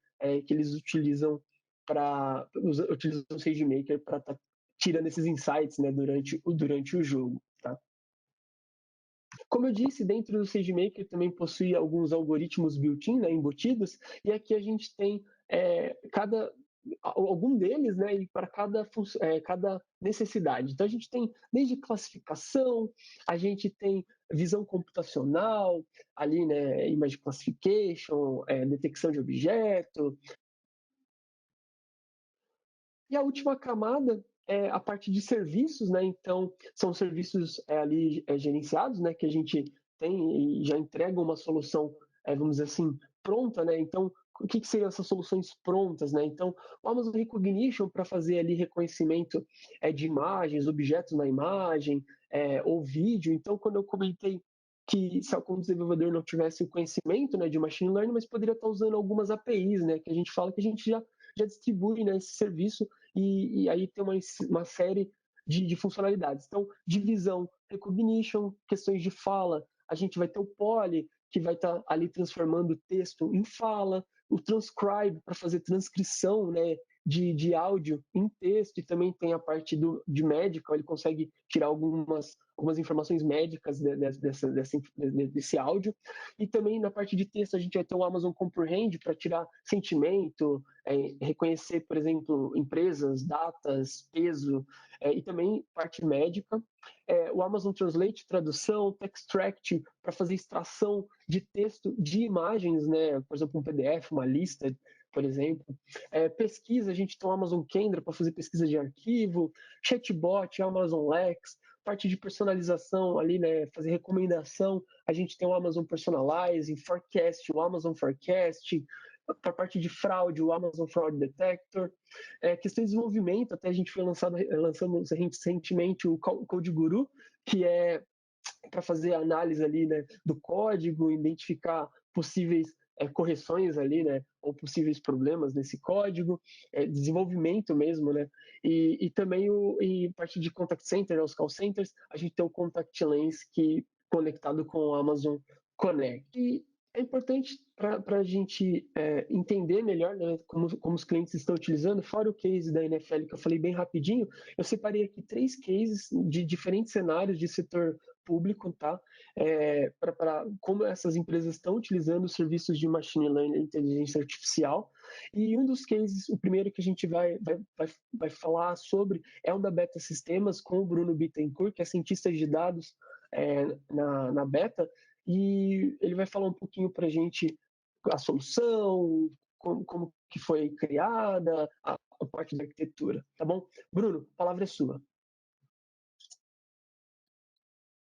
que eles utilizam o SageMaker para estar tirando esses insights, né, durante o jogo. Tá? Como eu disse, dentro do SageMaker também possui alguns algoritmos built-in, né, embutidos, e aqui a gente tem algum deles, né, e para cada necessidade. Então a gente tem desde classificação, a gente tem visão computacional, ali, né, image classification, detecção de objeto. E a última camada é a parte de serviços, né? Então, são serviços ali gerenciados, né? Que a gente tem e já entrega uma solução, vamos dizer assim, pronta, né? Então, o que seriam essas soluções prontas, né? Então, o Amazon Recognition para fazer ali reconhecimento de imagens, objetos na imagem, ou vídeo. Então, quando eu comentei que se algum desenvolvedor não tivesse o conhecimento, né, de machine learning, mas poderia estar usando algumas APIs, né? Que a gente fala que a gente já distribui, né, esse serviço e aí tem uma série de funcionalidades. Então, divisão, recognition, questões de fala, a gente vai ter o poly, que vai estar ali transformando o texto em fala, o transcribe para fazer transcrição, né, de áudio em texto, e também tem a parte de medical, ele consegue tirar algumas informações médicas desse áudio. E também na parte de texto a gente vai ter o Amazon Comprehend para tirar sentimento, reconhecer, por exemplo, empresas, datas, peso, e também parte médica. O Amazon Translate, tradução, Textract, para fazer extração de texto de imagens, né? Por exemplo, um PDF, uma lista, por exemplo. Pesquisa, a gente tem o Amazon Kendra para fazer pesquisa de arquivo, chatbot, Amazon Lex, parte de personalização ali, né, fazer recomendação, a gente tem o Amazon Personalizing, Forecast, o Amazon Forecast, para a parte de fraude, o Amazon Fraud Detector, questão de desenvolvimento, até a gente lançamos recentemente o Code Guru, que é para fazer a análise ali, né, do código, identificar possíveis correções ali, né, ou possíveis problemas nesse código, desenvolvimento mesmo, né, e também em parte de contact center, né, os call centers, a gente tem o Contact Lens que conectado com o Amazon Connect. E é importante para a gente entender melhor, né, como os clientes estão utilizando, fora o case da NFL que eu falei bem rapidinho, eu separei aqui 3 cases de diferentes cenários de setor público, tá? Para como essas empresas estão utilizando os serviços de machine learning, inteligência artificial. E um dos cases, o primeiro que a gente vai falar sobre é o da Beta Sistemas com o Bruno Bittencourt, que é cientista de dados na Beta, e ele vai falar um pouquinho para a gente a solução, como que foi criada, a parte da arquitetura, tá bom? Bruno, a palavra é sua.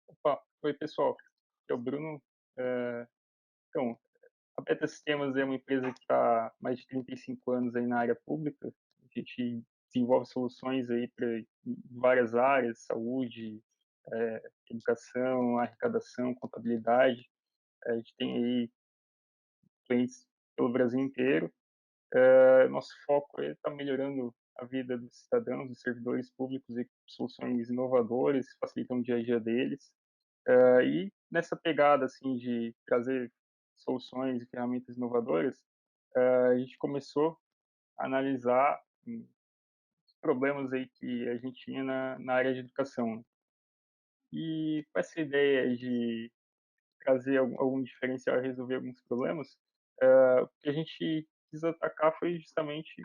Opa, oi pessoal, é o Bruno. Então, a Beta Sistemas é uma empresa que está há mais de 35 anos aí na área pública. A gente desenvolve soluções aí para várias áreas, saúde, educação, arrecadação, contabilidade. A gente tem aí clientes pelo Brasil inteiro. Nosso foco é estar melhorando a vida dos cidadãos, dos servidores públicos e soluções inovadoras, que facilitam o dia a dia deles. E nessa pegada assim de trazer soluções e ferramentas inovadoras, a gente começou a analisar os problemas aí que a gente tinha na área de educação. E com essa ideia de trazer algum diferencial e resolver alguns problemas, o que a gente quis atacar foi justamente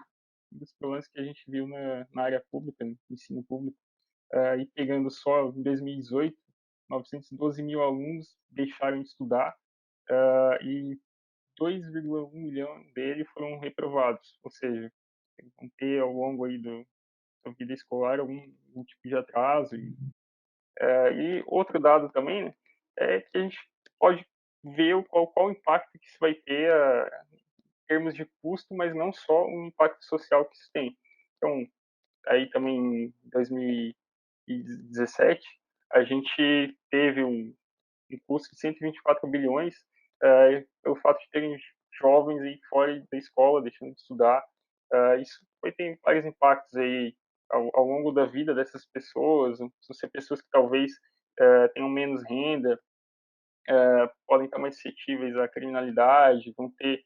um dos problemas que a gente viu na área pública, no ensino público. E pegando só em 2018, 912 mil alunos deixaram de estudar, e 2,1 milhão deles foram reprovados, ou seja, vão ter ao longo aí da vida escolar algum tipo de atraso. E outro dado também, né, é que a gente pode ver qual o impacto que isso vai ter em termos de custo, mas não só o impacto social que isso tem. Então, aí também em 2017, a gente teve um custo de 124 bilhões pelo fato de terem jovens aí fora da escola, deixando de estudar. Isso vai ter vários impactos aí ao longo da vida dessas pessoas. São ser pessoas que talvez tenham menos renda, podem estar mais suscetíveis à criminalidade, vão ter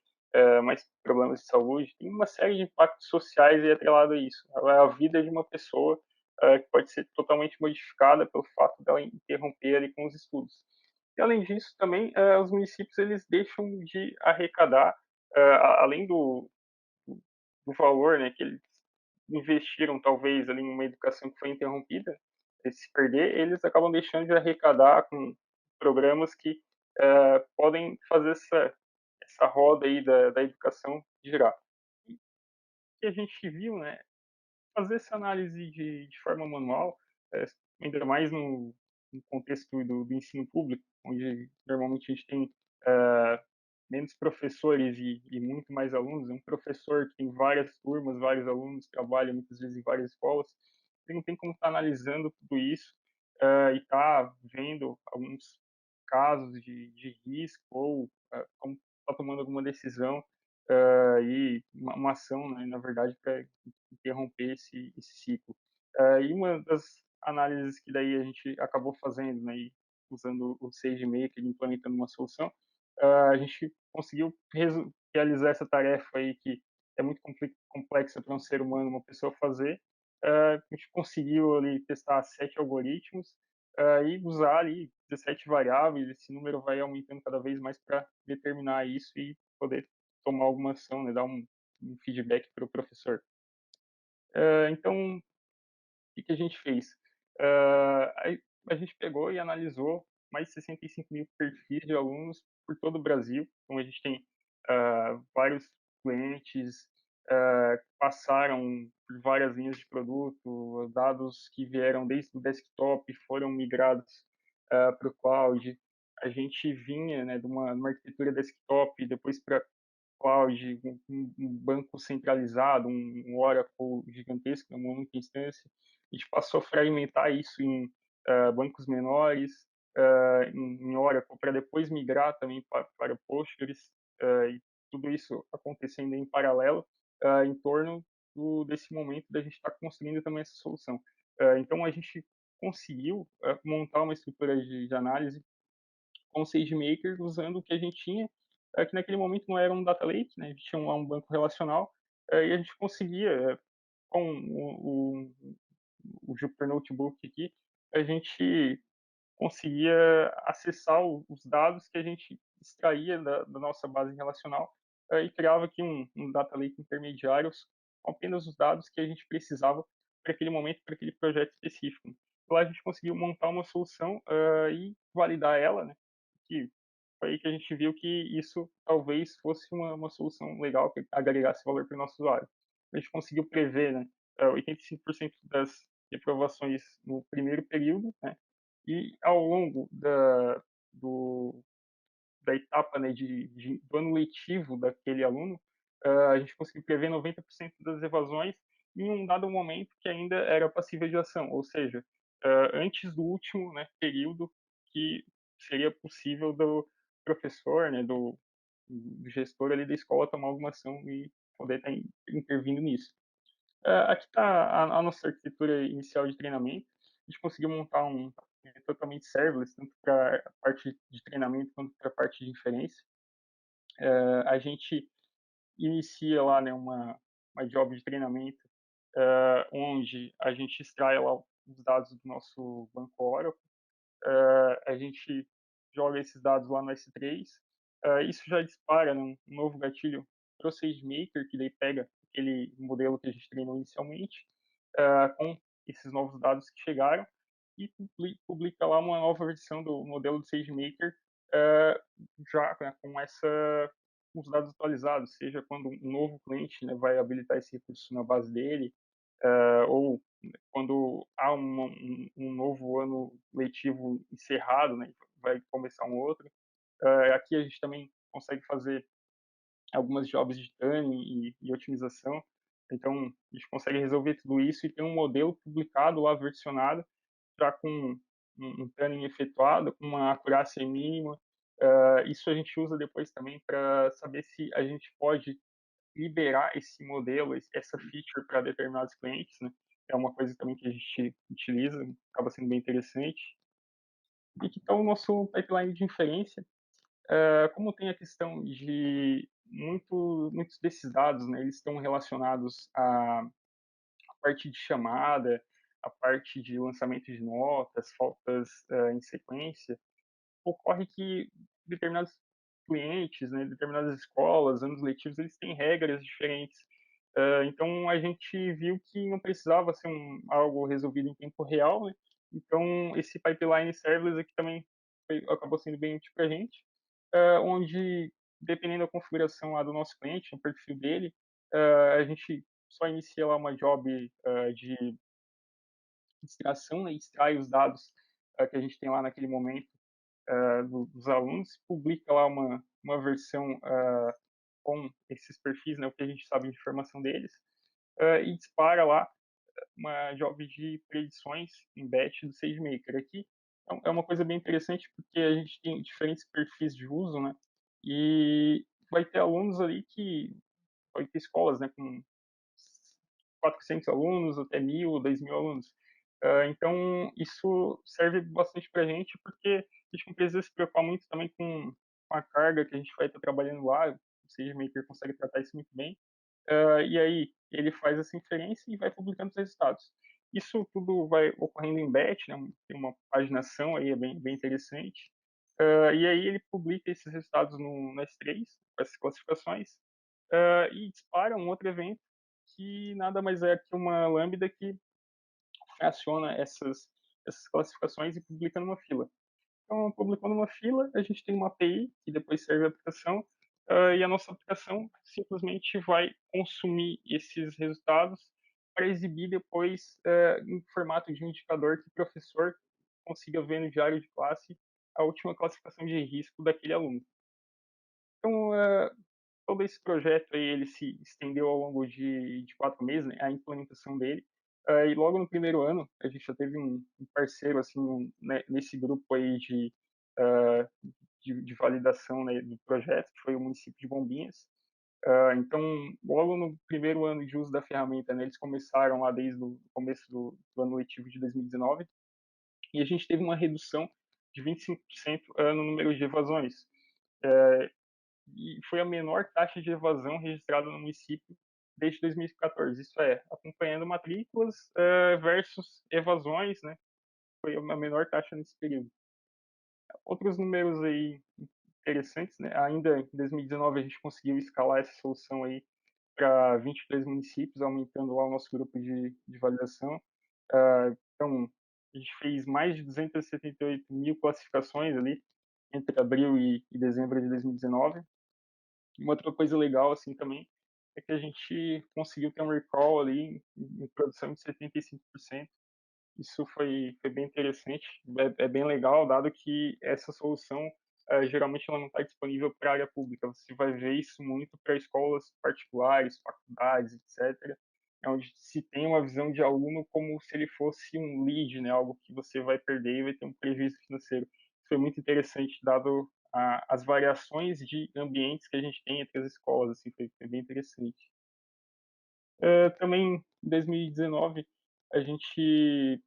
mais problemas de saúde. Tem uma série de impactos sociais aí atrelado a isso. A vida de uma pessoa que pode ser totalmente modificada pelo fato dela interromper ali com os estudos. E além disso, também os municípios eles deixam de arrecadar, além do valor, né, que eles investiram talvez ali em uma educação que foi interrompida, se perder, eles acabam deixando de arrecadar com programas que podem fazer essa roda aí da educação girar. E o que a gente viu, né, fazer essa análise de forma manual, ainda mais no contexto do ensino público, onde normalmente a gente tem menos professores e muito mais alunos. Um professor que tem várias turmas, vários alunos, trabalha muitas vezes em várias escolas, ele não tem como estar analisando tudo isso e estar vendo alguns casos de risco ou como está tomando alguma decisão e uma ação, né, na verdade, para interromper esse ciclo. E uma das análises que daí a gente acabou fazendo, né, e usando o SageMaker, implementando uma solução, a gente conseguiu realizar essa tarefa aí que é muito complexa para um ser humano, uma pessoa fazer. A gente conseguiu ali testar 7 algoritmos e usar ali 17 variáveis. Esse número vai aumentando cada vez mais para determinar isso e poder tomar alguma ação, né, dar um feedback para o professor. Então, o que a gente fez? A gente pegou e analisou mais de 65 mil perfis de alunos por todo o Brasil. Então, a gente tem vários clientes passaram por várias linhas de produto, dados que vieram desde o desktop foram migrados para o cloud. A gente vinha, né, de uma arquitetura desktop, depois para cloud, um banco centralizado, um Oracle gigantesco, uma única instância. A gente passou a fragmentar isso em bancos menores, em Oracle, para depois migrar também para Postgres, e tudo isso acontecendo em paralelo, em torno desse momento da gente estar construindo também essa solução. Então, a gente conseguiu montar uma estrutura de análise com o SageMaker usando o que a gente tinha, que naquele momento não era um data lake, né? A gente tinha um banco relacional, e a gente conseguia, com o Jupyter Notebook aqui, a gente conseguia acessar os dados que a gente extraía da nossa base relacional, e criava aqui um data lake intermediário com apenas os dados que a gente precisava para aquele momento, para aquele projeto específico. Lá a gente conseguiu montar uma solução e validar ela, né? Que foi aí que a gente viu que isso talvez fosse uma solução legal que agregasse valor para o nosso usuário. A gente conseguiu prever, né, 85% das reprovações no primeiro período, né, e ao longo do, da etapa, né, do ano letivo daquele aluno, a gente conseguiu prever 90% das evasões em um dado momento que ainda era passível de ação, ou seja, antes do último, né, período que seria possível do professor, né, do gestor ali da escola tomar alguma ação e poder estar intervindo nisso. Aqui está a nossa arquitetura inicial de treinamento. A gente conseguiu montar um totalmente serverless, tanto para a parte de treinamento quanto para a parte de inferência. A gente inicia lá, né, uma job de treinamento, onde a gente extrai lá os dados do nosso banco Oracle, a gente joga esses dados lá no S3, isso já dispara, né, um novo gatilho para o SageMaker, que daí pega aquele modelo que a gente treinou inicialmente, com esses novos dados que chegaram, e publica lá uma nova versão do modelo do SageMaker, já, né, com os dados atualizados, seja quando um novo cliente, né, vai habilitar esse recurso na base dele, ou quando há um novo ano letivo encerrado, né, vai começar um outro. Aqui a gente também consegue fazer algumas jobs de tuning e otimização. Então, a gente consegue resolver tudo isso e tem um modelo publicado lá, versionado, já com um tuning efetuado, com uma acurácia mínima. Isso a gente usa depois também para saber se a gente pode liberar esse modelo, essa feature para determinados clientes, né? É uma coisa também que a gente utiliza, acaba sendo bem interessante. E que está o nosso pipeline de inferência. Como tem a questão de muitos desses dados, né, eles estão relacionados à parte de chamada, à parte de lançamento de notas, faltas em sequência, ocorre que determinados clientes, né, determinadas escolas, anos letivos, eles têm regras diferentes. Então, a gente viu que não precisava ser algo resolvido em tempo real, né? Então, esse pipeline serverless aqui também acabou sendo bem útil para a gente, onde, dependendo da configuração lá do nosso cliente, no perfil dele, a gente só inicia lá uma job de extração, né, extrai os dados que a gente tem lá naquele momento dos alunos, publica lá uma versão com esses perfis, né, o que a gente sabe de informação deles, e dispara lá uma job de predições em batch do SageMaker. Aqui é uma coisa bem interessante porque a gente tem diferentes perfis de uso, né, e vai ter alunos ali vai ter escolas, né, com 400 alunos, até 1.000, 2.000 alunos. Então, isso serve bastante para a gente, porque a gente não precisa se preocupar muito também com a carga que a gente vai estar trabalhando lá, o SageMaker consegue tratar isso muito bem, e aí ele faz essa inferência e vai publicando os resultados. Isso tudo vai ocorrendo em batch, né? Tem uma paginação aí, é bem interessante, e aí ele publica esses resultados no S3, com essas classificações, e dispara um outro evento que nada mais é que uma lambda que aciona essas classificações e publica numa fila. Então, publicando numa fila, a gente tem uma API que depois serve a aplicação, e a nossa aplicação simplesmente vai consumir esses resultados para exibir depois em formato de indicador que o professor consiga ver no diário de classe a última classificação de risco daquele aluno. Então, todo esse projeto aí, ele se estendeu ao longo de 4 meses, né, a implementação dele. E logo no primeiro ano, a gente já teve um parceiro, assim, né, nesse grupo aí uh, de validação, né, do projeto, que foi o município de Bombinhas. Então, logo no primeiro ano de uso da ferramenta, né, eles começaram lá desde o começo do ano letivo de 2019, e a gente teve uma redução de 25% no número de evasões. E foi a menor taxa de evasão registrada no município desde 2014. Isso é, acompanhando matrículas versus evasões, né? Foi a menor taxa nesse período. Outros números aí interessantes, né? Ainda em 2019 a gente conseguiu escalar essa solução aí para 23 municípios, aumentando lá o nosso grupo de validação. Então, a gente fez mais de 278 mil classificações ali entre abril e dezembro de 2019. Uma outra coisa legal, assim, também, é que a gente conseguiu ter um recall ali em produção de 75%. Isso foi bem interessante, é bem legal, dado que essa solução, geralmente ela não está disponível para a área pública. Você vai ver isso muito para escolas particulares, faculdades, etc., onde se tem uma visão de aluno como se ele fosse um lead, né, algo que você vai perder e vai ter um prejuízo financeiro. Isso foi muito interessante, dado as variações de ambientes que a gente tem entre as escolas, assim, foi bem interessante. Também, em 2019, a gente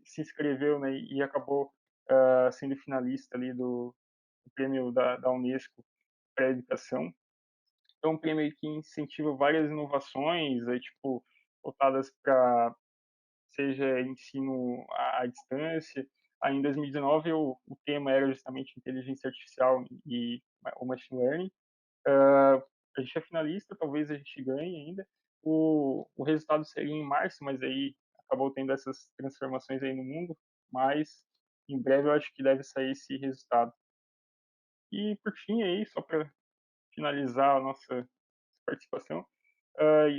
se inscreveu, né, e acabou sendo finalista ali do prêmio da Unesco para a educação. Então, um prêmio que incentiva várias inovações, aí, tipo, voltadas para seja ensino à distância. Aí, em 2019, o tema era justamente inteligência artificial e o machine learning. A gente é finalista, talvez a gente ganhe ainda. O resultado seria em março, mas aí acabou tendo essas transformações aí no mundo. Mas em breve eu acho que deve sair esse resultado. E por fim aí, só para finalizar a nossa participação,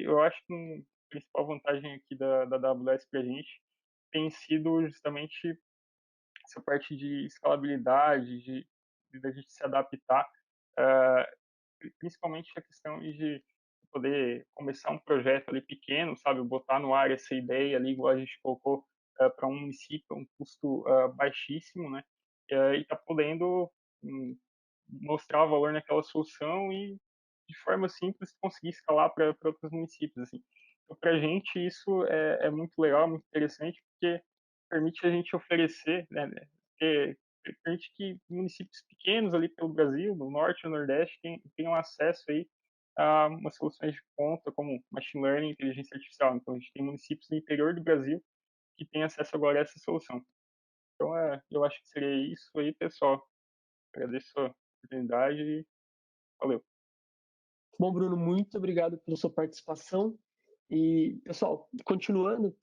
eu acho que a principal vantagem aqui da AWS para a gente tem sido justamente essa parte de escalabilidade, de a gente se adaptar, principalmente a questão de poder começar um projeto ali pequeno, sabe, botar no ar essa ideia ali, igual a gente colocou, para um município, um custo baixíssimo, né, e tá podendo mostrar valor naquela solução e, de forma simples, conseguir escalar para outros municípios, assim. Então, para a gente, isso é muito legal, muito interessante, porque permite a gente oferecer, né, permite que municípios pequenos ali pelo Brasil, no norte e no nordeste, tenham acesso aí a umas soluções de ponta, como machine learning e inteligência artificial. Então, a gente tem municípios no interior do Brasil que têm acesso agora a essa solução. Então, eu acho que seria isso aí, pessoal. Agradeço a oportunidade e valeu. Bom, Bruno, muito obrigado pela sua participação. E, pessoal, continuando,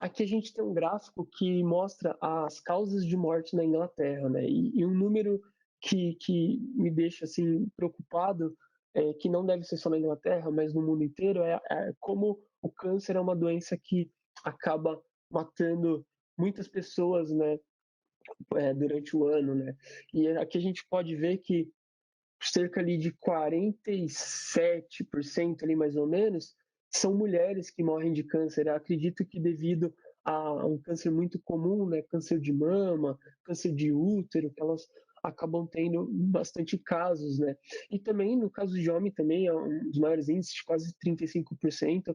aqui a gente tem um gráfico que mostra as causas de morte na Inglaterra, né? E um número que me deixa assim preocupado, que não deve ser só na Inglaterra, mas no mundo inteiro, é como o câncer é uma doença que acaba matando muitas pessoas, né? Durante o ano, né? E aqui a gente pode ver que cerca ali de 47% ali mais ou menos são mulheres que morrem de câncer. Eu acredito que devido a um câncer muito comum, né, câncer de mama, câncer de útero, que elas acabam tendo bastante casos, né? E também no caso de homem também é um dos maiores índices, quase 35%,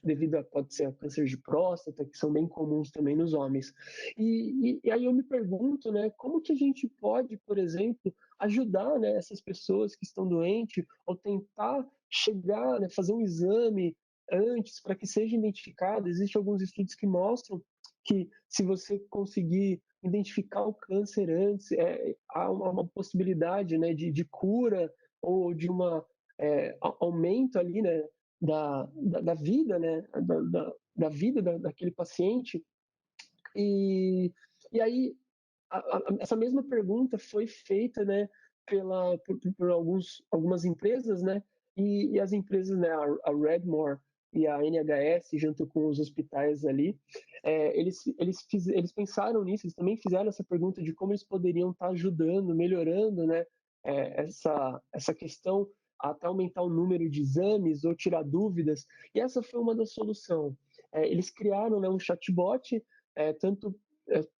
devido a pode ser a câncer de próstata, que são bem comuns também nos homens. E aí eu me pergunto, né, como que a gente pode, por exemplo, ajudar, né, essas pessoas que estão doentes ou tentar chegar, né, fazer um exame antes para que seja identificado. Existem alguns estudos que mostram que se você conseguir identificar o câncer antes, há uma possibilidade, né, de cura ou de uma aumento ali, né, da vida, né, da vida daquele paciente. E aí essa mesma pergunta foi feita, né, por algumas empresas, né? E as empresas, né, a Redmore e a NHS, junto com os hospitais ali, eles pensaram nisso, eles também fizeram essa pergunta de como eles poderiam estar ajudando, melhorando, né, essa questão, até aumentar o número de exames ou tirar dúvidas, e essa foi uma das soluções. Eles criaram, né, um chatbot, tanto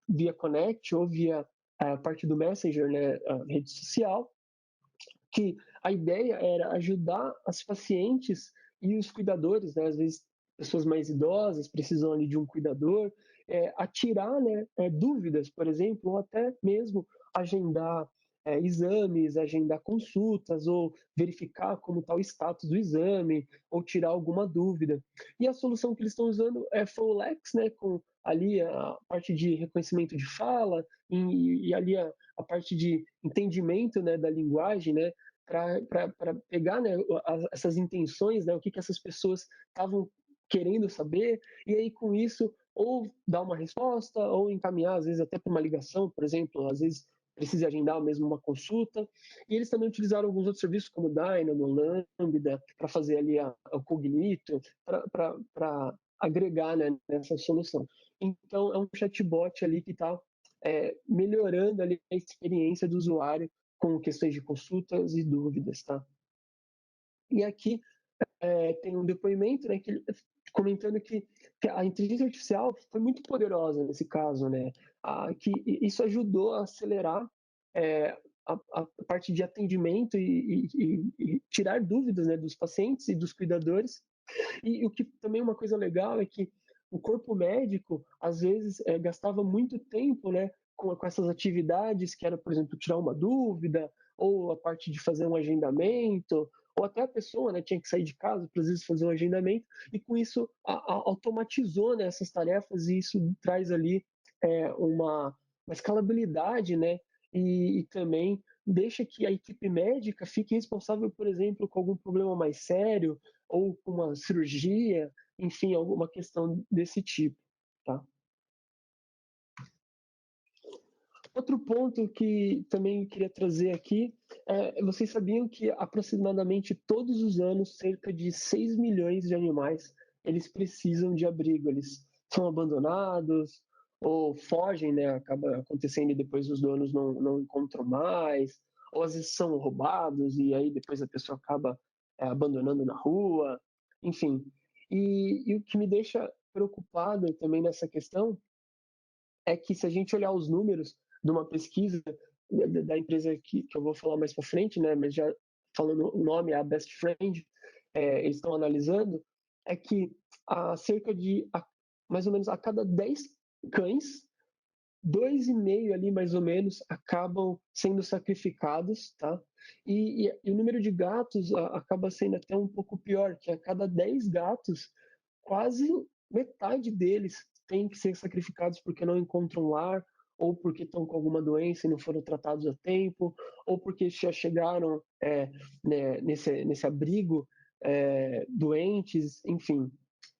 via Connect ou via a parte do Messenger, né, a rede social, que a ideia era ajudar as pacientes e os cuidadores, né, às vezes pessoas mais idosas precisam ali de um cuidador, a tirar, né, dúvidas, por exemplo, ou até mesmo agendar exames, agendar consultas, ou verificar como está o status do exame, ou tirar alguma dúvida. E a solução que eles estão usando foi o Lex, né, com ali a parte de reconhecimento de fala e ali a parte de entendimento, né, da linguagem, né, para pegar, né, essas intenções, né, o que essas pessoas estavam querendo saber, e aí com isso ou dar uma resposta ou encaminhar, às vezes até para uma ligação, por exemplo, às vezes precisa agendar mesmo uma consulta, e eles também utilizaram alguns outros serviços como Dynamo, Lambda, para fazer ali o Cognito, para agregar, né, nessa solução. Então é um chatbot ali que está melhorando ali a experiência do usuário com questões de consultas e dúvidas, tá? E aqui tem um depoimento, né, comentando que a inteligência artificial foi muito poderosa nesse caso, né? Que isso ajudou a acelerar a parte de atendimento e tirar dúvidas, né, dos pacientes e dos cuidadores. E o que também é uma coisa legal é que o corpo médico, às vezes, gastava muito tempo, né, com essas atividades, que era, por exemplo, tirar uma dúvida, ou a parte de fazer um agendamento, ou até a pessoa, né, tinha que sair de casa para, às vezes, fazer um agendamento, e com isso automatizou, né, essas tarefas, e isso traz ali uma escalabilidade, né, e também deixa que a equipe médica fique responsável, por exemplo, com algum problema mais sério, ou com uma cirurgia, enfim, alguma questão desse tipo, tá? Outro ponto que também queria trazer aqui, vocês sabiam que aproximadamente todos os anos, cerca de 6 milhões de animais, eles precisam de abrigo, eles são abandonados, ou fogem, né, acaba acontecendo e depois os donos não encontram mais, ou às vezes são roubados e aí depois a pessoa acaba abandonando na rua, enfim. E o que me deixa preocupado também nessa questão é que se a gente olhar os números de uma pesquisa da empresa que eu vou falar mais para frente, né, mas já falando o nome, a Best Friend, eles estão analisando, é que cerca de mais ou menos a cada 10 cães, 2,5 ali mais ou menos acabam sendo sacrificados, tá? E o número de gatos acaba sendo até um pouco pior, que a cada 10 gatos, quase metade deles têm que ser sacrificados porque não encontram lar, ou porque estão com alguma doença e não foram tratados a tempo, ou porque já chegaram né, nesse abrigo doentes, enfim.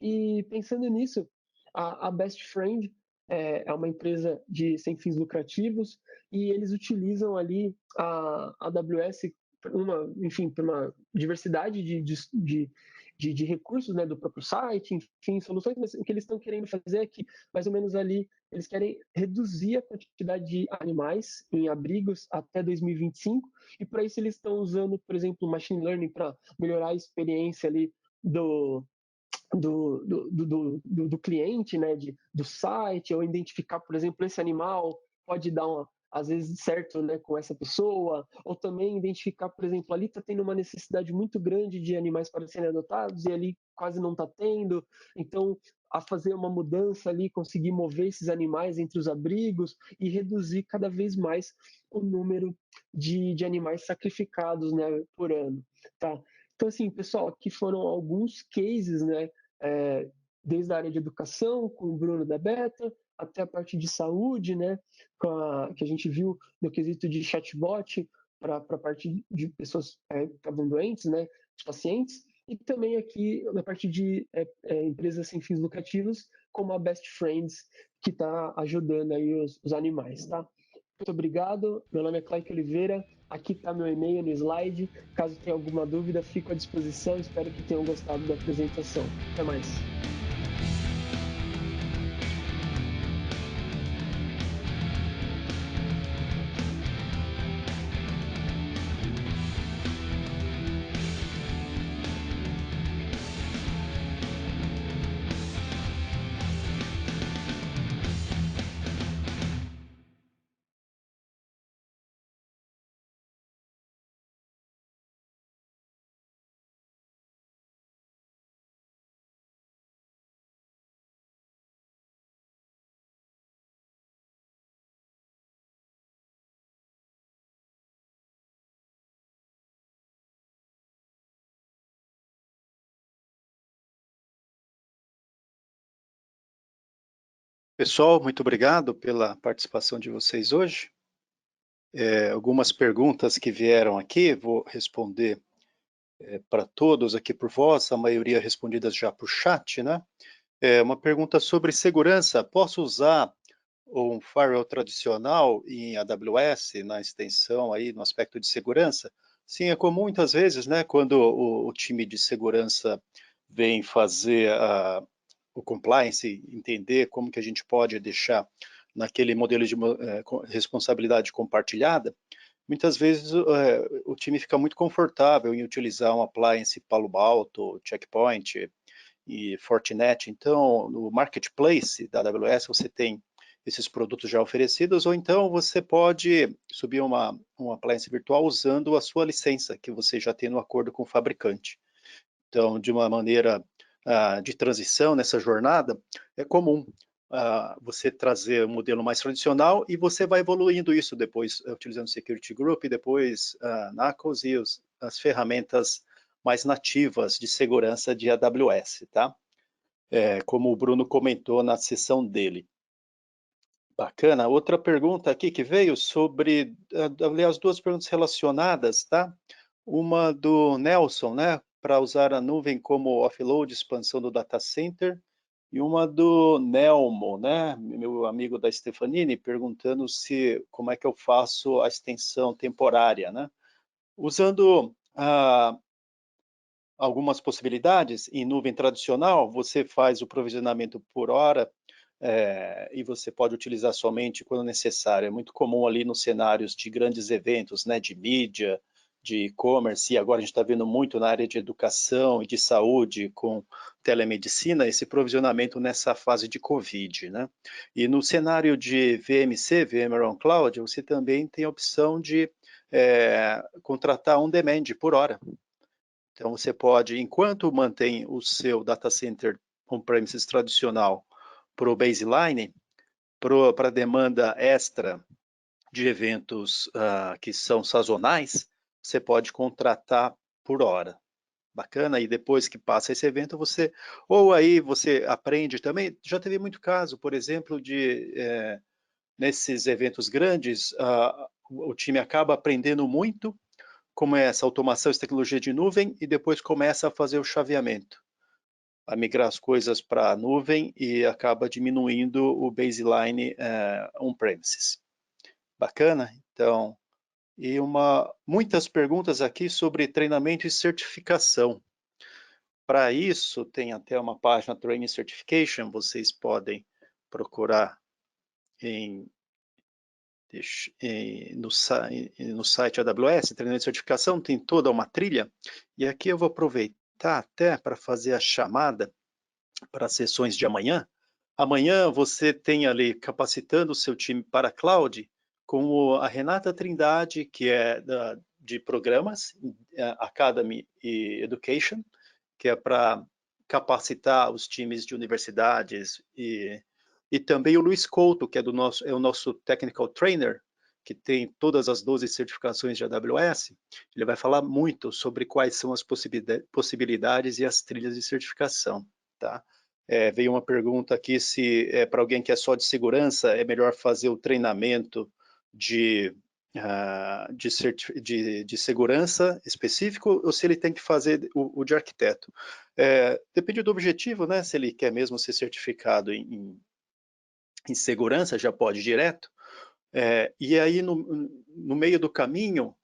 E pensando nisso, a Best Friend é uma empresa sem fins lucrativos e eles utilizam ali a AWS enfim, para uma diversidade de recursos, né, do próprio site, enfim, soluções, mas o que eles estão querendo fazer é que, mais ou menos ali, eles querem reduzir a quantidade de animais em abrigos até 2025, e para isso eles estão usando, por exemplo, machine learning para melhorar a experiência ali do cliente, né, do site, ou identificar, por exemplo, esse animal pode dar às vezes certo, né, com essa pessoa, ou também identificar, por exemplo, ali está tendo uma necessidade muito grande de animais para serem adotados e ali quase não está tendo, então a fazer uma mudança ali, conseguir mover esses animais entre os abrigos e reduzir cada vez mais o número de animais sacrificados, né, por ano, tá? Então, assim, pessoal, aqui foram alguns cases, né, desde a área de educação, com o Bruno da Beta, até a parte de saúde, né, que a gente viu no quesito de chatbot para a parte de pessoas que estavam doentes, né, os pacientes, e também aqui na parte de empresas sem fins lucrativos, como a Best Friends, que está ajudando aí os animais, tá? Muito obrigado, meu nome é Clay Oliveira, Aqui está meu e-mail no slide. Caso tenha alguma dúvida, fico à disposição. Espero que tenham gostado da apresentação. Até mais. Pessoal, muito obrigado pela participação de vocês hoje. Algumas perguntas que vieram aqui, vou responder para todos aqui por voz, a maioria respondidas já por chat, né? Uma pergunta sobre segurança. Posso usar um firewall tradicional em AWS, na extensão aí, no aspecto de segurança? Sim, é comum muitas vezes, né, quando o time de segurança vem fazer o compliance, entender como que a gente pode deixar naquele modelo de responsabilidade compartilhada, muitas vezes o time fica muito confortável em utilizar um appliance Palo Alto, Checkpoint e Fortinet. Então, no marketplace da AWS, você tem esses produtos já oferecidos, ou então você pode subir um appliance virtual usando a sua licença, que você já tem no acordo com o fabricante. Então, de uma maneira de transição nessa jornada, é comum você trazer um modelo mais tradicional e você vai evoluindo isso depois, utilizando Security Group, e depois NACLs e as ferramentas mais nativas de segurança de AWS, tá? Como o Bruno comentou na sessão dele. Bacana. Outra pergunta aqui que veio sobre, aliás, duas perguntas relacionadas, tá? Uma do Nelson, né? Para usar a nuvem como offload, expansão do data center, e uma do Nelmo, né? Meu amigo da Stefanini, perguntando como é que eu faço a extensão temporária, né? Usando algumas possibilidades em nuvem tradicional, você faz o provisionamento por hora, e você pode utilizar somente quando necessário. É muito comum ali nos cenários de grandes eventos, né, de mídia, de e-commerce, e agora a gente está vendo muito na área de educação e de saúde com telemedicina, esse provisionamento nessa fase de Covid, né? E no cenário de VMC, VMware on Cloud, você também tem a opção de contratar on demand por hora. Então você pode, enquanto mantém o seu data center on-premises tradicional para o baseline, para a demanda extra de eventos que são sazonais, você pode contratar por hora. Bacana, e depois que passa esse evento, ou aí você aprende também, já teve muito caso, por exemplo, nesses eventos grandes, o time acaba aprendendo muito como é essa automação, essa tecnologia de nuvem, e depois começa a fazer o chaveamento, a migrar as coisas para a nuvem e acaba diminuindo o baseline on-premises. Bacana? Então, e muitas perguntas aqui sobre treinamento e certificação. Para isso, tem até uma página Training Certification, vocês podem procurar no site AWS, treinamento de certificação, tem toda uma trilha, e aqui eu vou aproveitar até para fazer a chamada para as sessões de amanhã. Amanhã você tem ali capacitando o seu time para cloud com a Renata Trindade, que é de programas, Academy e Education, que é para capacitar os times de universidades e também o Luiz Couto, que é o nosso Technical Trainer, que tem todas as 12 certificações de AWS. Ele vai falar muito sobre quais são as possibilidades e as trilhas de certificação, tá? Veio uma pergunta aqui se para alguém que é só de segurança é melhor fazer o treinamento de segurança específico ou se ele tem que fazer o de arquiteto. Depende do objetivo, né? Se ele quer mesmo ser certificado em segurança, já pode ir direto. E aí, no meio do caminho,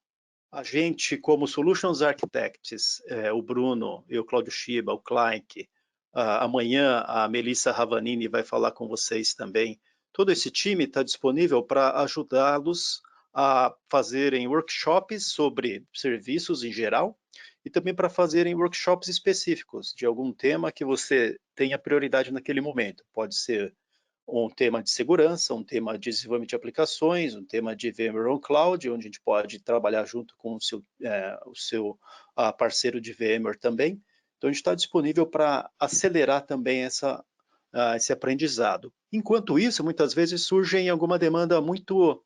A gente, como Solutions Architects, o Bruno, eu, Cláudio Shiba, o Kleink, amanhã a Melissa Ravanini vai falar com vocês também. Todo esse time está disponível para ajudá-los a fazerem workshops sobre serviços em geral e também para fazerem workshops específicos de algum tema que você tenha prioridade naquele momento. Pode ser um tema de segurança, um tema de desenvolvimento de aplicações, um tema de VMware on Cloud, onde a gente pode trabalhar junto com o seu parceiro de VMware também. Então, a gente está disponível para acelerar também esse aprendizado. Enquanto isso, muitas vezes surge alguma demanda muito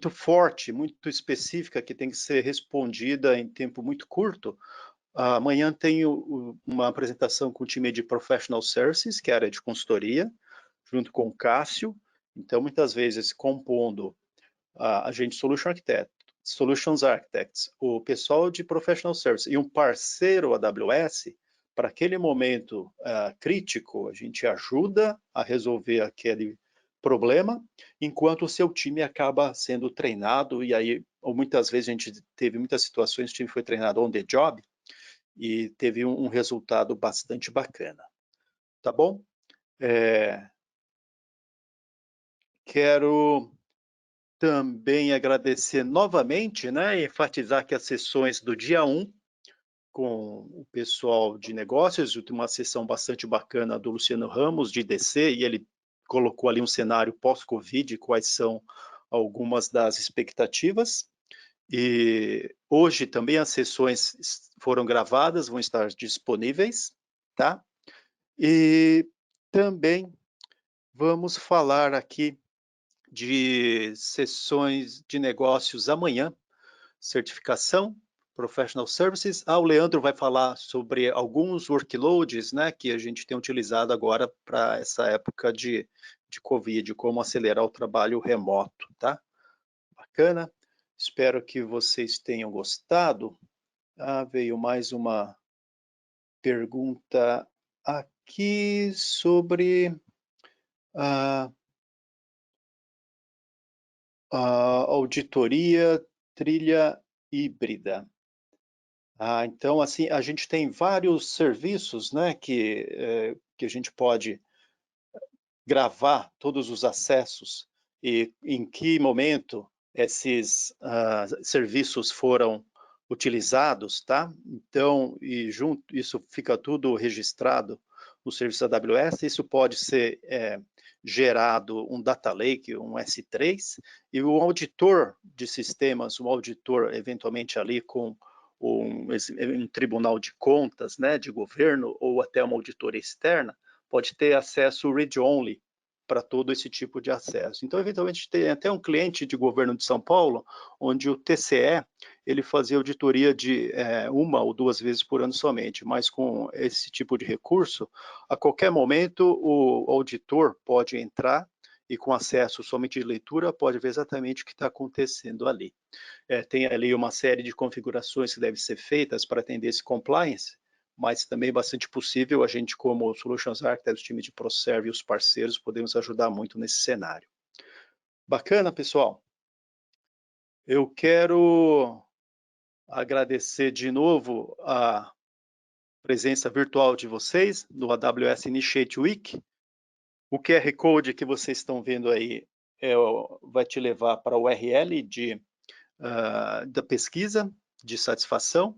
forte, muito específica, que tem que ser respondida em tempo muito curto. Amanhã tenho uma apresentação com o time de Professional Services, que é a área de consultoria, junto com o Cássio. Então, muitas vezes, compondo a gente Solutions Architects, o pessoal de Professional Services e um parceiro AWS, para aquele momento crítico, a gente ajuda a resolver aquele problema, enquanto o seu time acaba sendo treinado, e aí, ou muitas vezes, a gente teve muitas situações, o time foi treinado on the job, e teve um resultado bastante bacana. Tá bom? Quero também agradecer novamente, né, e enfatizar que as sessões do dia 1, com o pessoal de negócios, uma sessão bastante bacana do Luciano Ramos, de DC, e ele colocou ali um cenário pós-Covid, quais são algumas das expectativas. E hoje também as sessões foram gravadas, vão estar disponíveis, tá? E também vamos falar aqui de sessões de negócios amanhã, certificação, Professional Services. O Leandro vai falar sobre alguns workloads, né, que a gente tem utilizado agora para essa época de Covid, como acelerar o trabalho remoto, tá? Bacana. Espero que vocês tenham gostado. Veio mais uma pergunta aqui sobre a auditoria trilha híbrida. Então, assim, a gente tem vários serviços, né, que a gente pode gravar todos os acessos e em que momento esses serviços foram utilizados, tá? Então, isso fica tudo registrado no serviço AWS. Isso pode ser gerado um data lake, um S3, e o auditor de sistemas, um auditor eventualmente ali com um tribunal de contas, né, de governo, ou até uma auditoria externa, pode ter acesso read-only para todo esse tipo de acesso. Então, eventualmente, tem até um cliente de governo de São Paulo, onde o TCE, ele fazia auditoria de 1 ou 2 vezes por ano somente, mas com esse tipo de recurso, a qualquer momento, o auditor pode entrar e com acesso somente de leitura, pode ver exatamente o que está acontecendo ali. Tem ali uma série de configurações que devem ser feitas para atender esse compliance, mas também é bastante possível a gente, como Solutions Architects, o time de ProServe e os parceiros, podemos ajudar muito nesse cenário. Bacana, pessoal? Eu quero agradecer de novo a presença virtual de vocês no AWS Initiate Week. O QR Code que vocês estão vendo aí vai te levar para o URL da pesquisa de satisfação.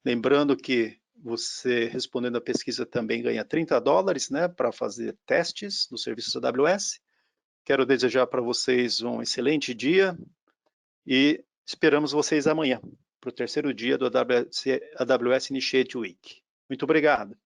Lembrando que você, respondendo a pesquisa, também ganha $30, né, para fazer testes no serviço da AWS. Quero desejar para vocês um excelente dia e esperamos vocês amanhã para o terceiro dia do AWS Initiate Week. Muito obrigado.